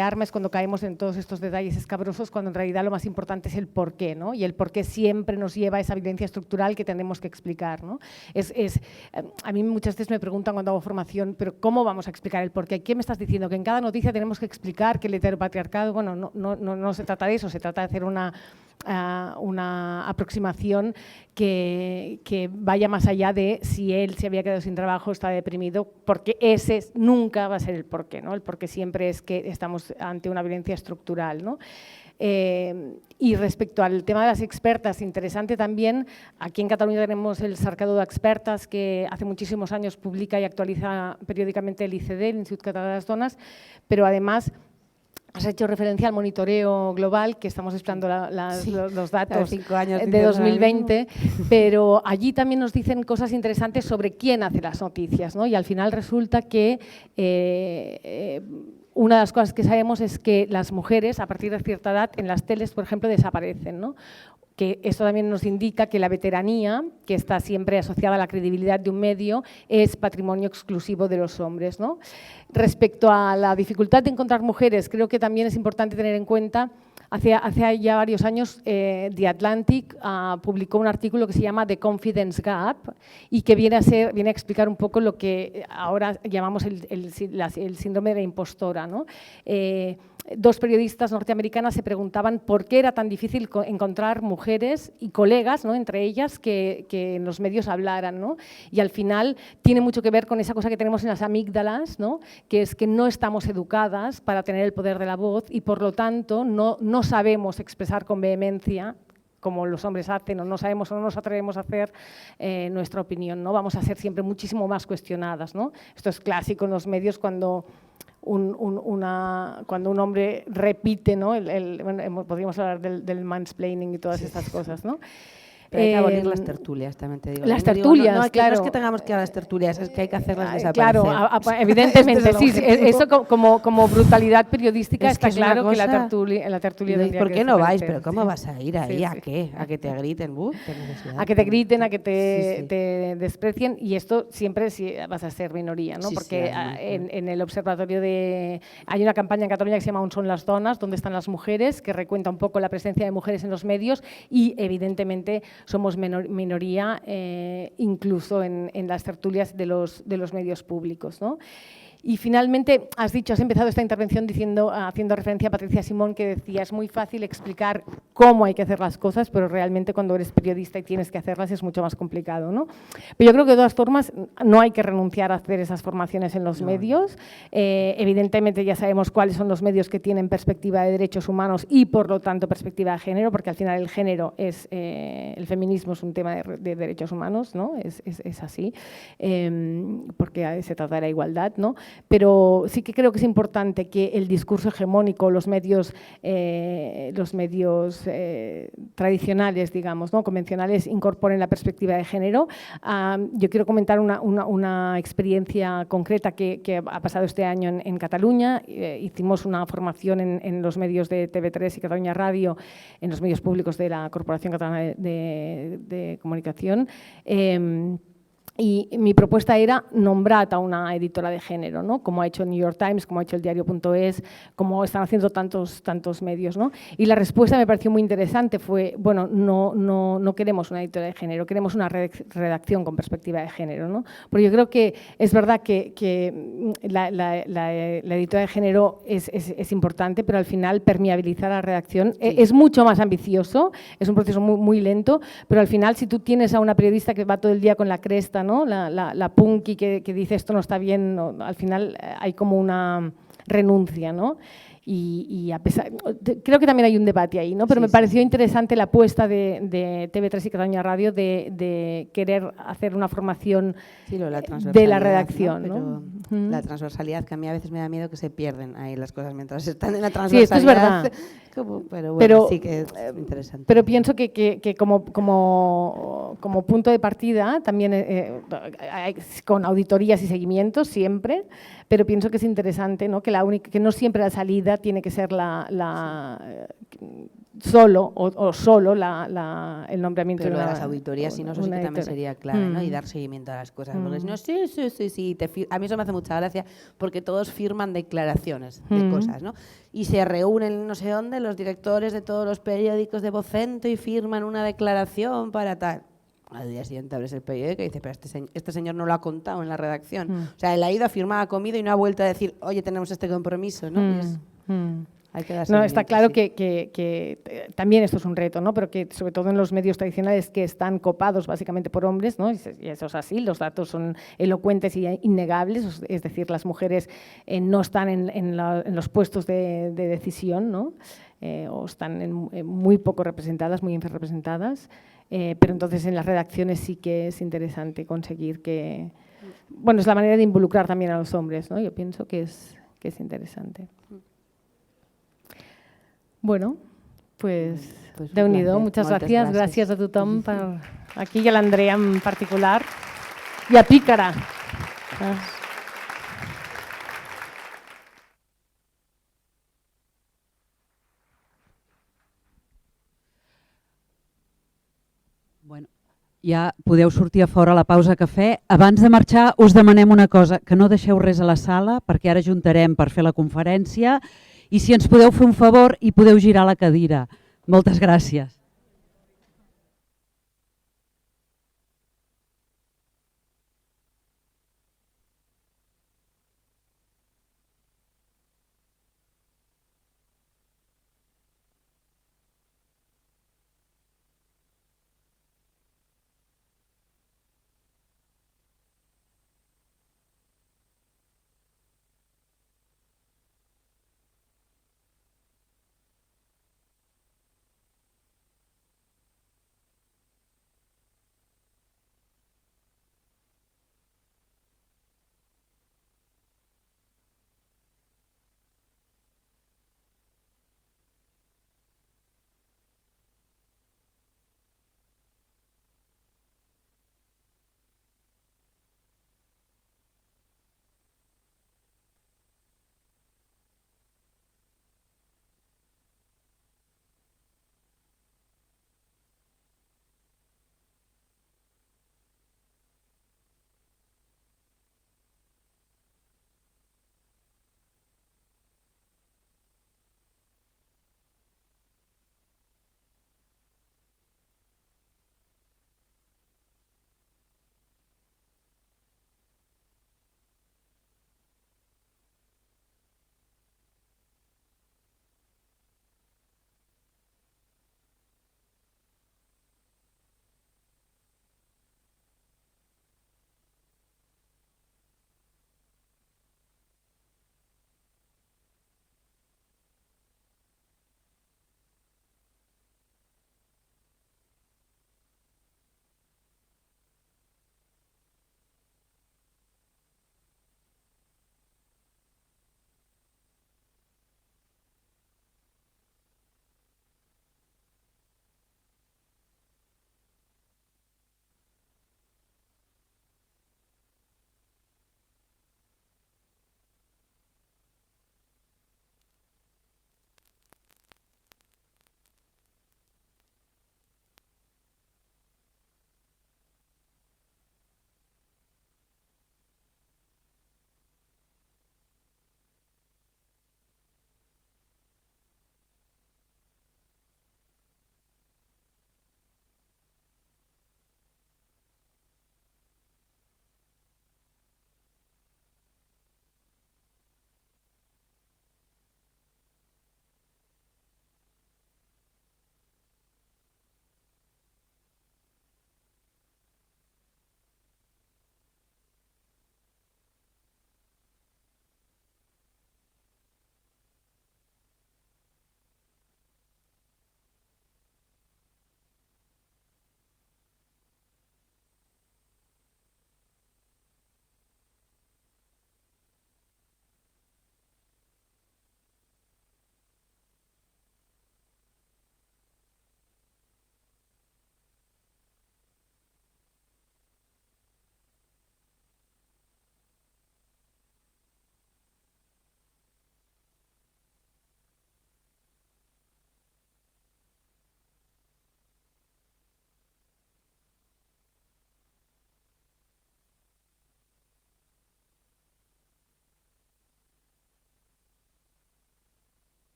armas, cuando caemos en todos estos detalles escabrosos, cuando en realidad lo más importante es el por qué, ¿no? Y el por qué siempre nos lleva a esa violencia estructural que tenemos que explicar, ¿no? A mí muchas veces me preguntan cuando hago formación, pero ¿cómo vamos a explicar el por qué? ¿Qué me estás diciendo? Que en cada noticia tenemos que explicar que el heteropatriarcado, bueno, no se trata de eso, se trata de hacer una aproximación que vaya más allá de si él se había quedado sin trabajo, está deprimido, porque ese nunca va a ser el porqué, ¿no? El porqué siempre es que estamos ante una violencia estructural, ¿no? Y respecto al tema de las expertas, interesante también, aquí en Cataluña tenemos el Cercador d'Expertes, que hace muchísimos años publica y actualiza periódicamente el ICD, el Institut Català de las Dones, pero además has hecho referencia al monitoreo global, que estamos esperando los datos 5 años de 2020, pero allí también nos dicen cosas interesantes sobre quién hace las noticias, ¿no? Y al final resulta que una de las cosas que sabemos es que las mujeres, a partir de cierta edad, en las teles, por ejemplo, desaparecen, ¿no? Que esto también nos indica que la veteranía, que está siempre asociada a la credibilidad de un medio, es patrimonio exclusivo de los hombres, ¿no? Respecto a la dificultad de encontrar mujeres, creo que también es importante tener en cuenta, hace ya varios años, The Atlantic publicó un artículo que se llama The Confidence Gap y que viene a explicar un poco lo que ahora llamamos el síndrome de la impostora, ¿no? Dos periodistas norteamericanas se preguntaban por qué era tan difícil encontrar mujeres y colegas, ¿no?, entre ellas, que en los medios hablaran, ¿no? Y al final tiene mucho que ver con esa cosa que tenemos en las amígdalas, ¿no?, que es que no estamos educadas para tener el poder de la voz y, por lo tanto, no sabemos expresar con vehemencia como los hombres hacen, o no sabemos o no nos atrevemos a hacer nuestra opinión, ¿no? Vamos a ser siempre muchísimo más cuestionadas, ¿no? Esto es clásico en los medios cuando cuando un hombre repite, ¿no? Bueno, podríamos hablar del mansplaining y todas estas cosas, ¿no? Pero hay que abolir las tertulias, también te digo. Las tertulias, claro. No es que tengamos que ir a las tertulias, es que hay que hacerlas desaparecer. Claro, evidentemente, sí. Eso como brutalidad periodística está claro que la tertulia tendría ¿por que qué no vais? desaparecer? ¿Pero cómo vas a ir ahí? Sí, ¿A sí. qué? ¿A que te griten? A que te griten, a que te desprecien, y esto siempre vas a ser minoría, ¿no? Sí, porque sí, en el observatorio hay una campaña en Cataluña que se llama On son las dones, donde están las mujeres, que recuenta un poco la presencia de mujeres en los medios y, evidentemente, somos minoría incluso en las tertulias de los medios públicos, ¿no? Y finalmente, has empezado esta intervención haciendo referencia a Patricia Simón, que decía, es muy fácil explicar cómo hay que hacer las cosas, pero realmente cuando eres periodista y tienes que hacerlas es mucho más complicado, ¿no? Pero yo creo que de todas formas no hay que renunciar a hacer esas formaciones en los medios. Evidentemente ya sabemos cuáles son los medios que tienen perspectiva de derechos humanos y, por lo tanto, perspectiva de género, porque al final el género el feminismo es un tema de derechos humanos, ¿no? Es así, porque se trata de la igualdad, ¿no? Pero sí que creo que es importante que el discurso hegemónico, los medios tradicionales, digamos, ¿no?, convencionales, incorporen la perspectiva de género. Yo quiero comentar una experiencia concreta que ha pasado este año en Cataluña. Hicimos una formación en los medios de TV3 y Cataluña Radio, en los medios públicos de la Corporación Catalana de Comunicación. Y mi propuesta era nombrar a una editora de género, ¿no?, como ha hecho el New York Times, como ha hecho el diario.es, como están haciendo tantos medios, ¿no? Y la respuesta me pareció muy interesante, fue, bueno, no queremos una editora de género, queremos una redacción con perspectiva de género, ¿no? Porque yo creo que es verdad que la editora de género es importante, pero al final permeabilizar la redacción es mucho más ambicioso, es un proceso muy lento, pero al final si tú tienes a una periodista que va todo el día con la cresta, ¿no?, la punky que dice esto no está bien, no, al final hay como una renuncia, ¿no? Y a pesar, creo que también hay un debate ahí, ¿no? Pero me pareció interesante la apuesta de TV3 y Cataluña Radio de querer hacer una formación de la redacción, ¿no? La transversalidad, que a mí a veces me da miedo que se pierden ahí las cosas mientras están en la transversalidad. Sí, esto es verdad. Pero bueno, sí que es interesante. Pero pienso que como punto de partida, también con auditorías y seguimientos siempre, pero pienso que es interesante, ¿no?, que no siempre la salida tiene que ser solo o solo el nombramiento Pero de de las auditorías, si no, eso sí que también sería clave, ¿no? Y dar seguimiento a las cosas. Porque si no, sí. A mí eso me hace mucha gracia porque todos firman declaraciones de cosas, ¿no? Y se reúnen no sé dónde los directores de todos los periódicos de Vocento y firman una declaración para tal. Al día siguiente abres el periódico y dices, pero este señor no lo ha contado en la redacción. O sea, él ha ido a firmar, ha comido y no ha vuelto a decir, oye, tenemos este compromiso, ¿no? Y hay que dar no, está claro sí. que también esto es un reto, ¿no? Pero que sobre todo en los medios tradicionales que están copados básicamente por hombres, ¿no? Y eso es así, los datos son elocuentes y innegables, es decir, las mujeres no están en los puestos de decisión, ¿no? O están muy poco representadas, muy infrarrepresentadas, pero entonces en las redacciones sí que es interesante conseguir que… Bueno, es la manera de involucrar también a los hombres, ¿no? Yo pienso que es interesante. Bueno, pues déu-n'hi-do, muchas gràcies. Gràcies a tothom, aquí i a l'Andrea en particular, i a Pícara. Bueno, ja podeu sortir a fora a la pausa cafè. Abans de marxar us demanem una cosa, que no deixeu res a la sala perquè ara juntarem per fer la conferència i si ens podeu fer un favor i podeu girar la cadira. Moltes gràcies.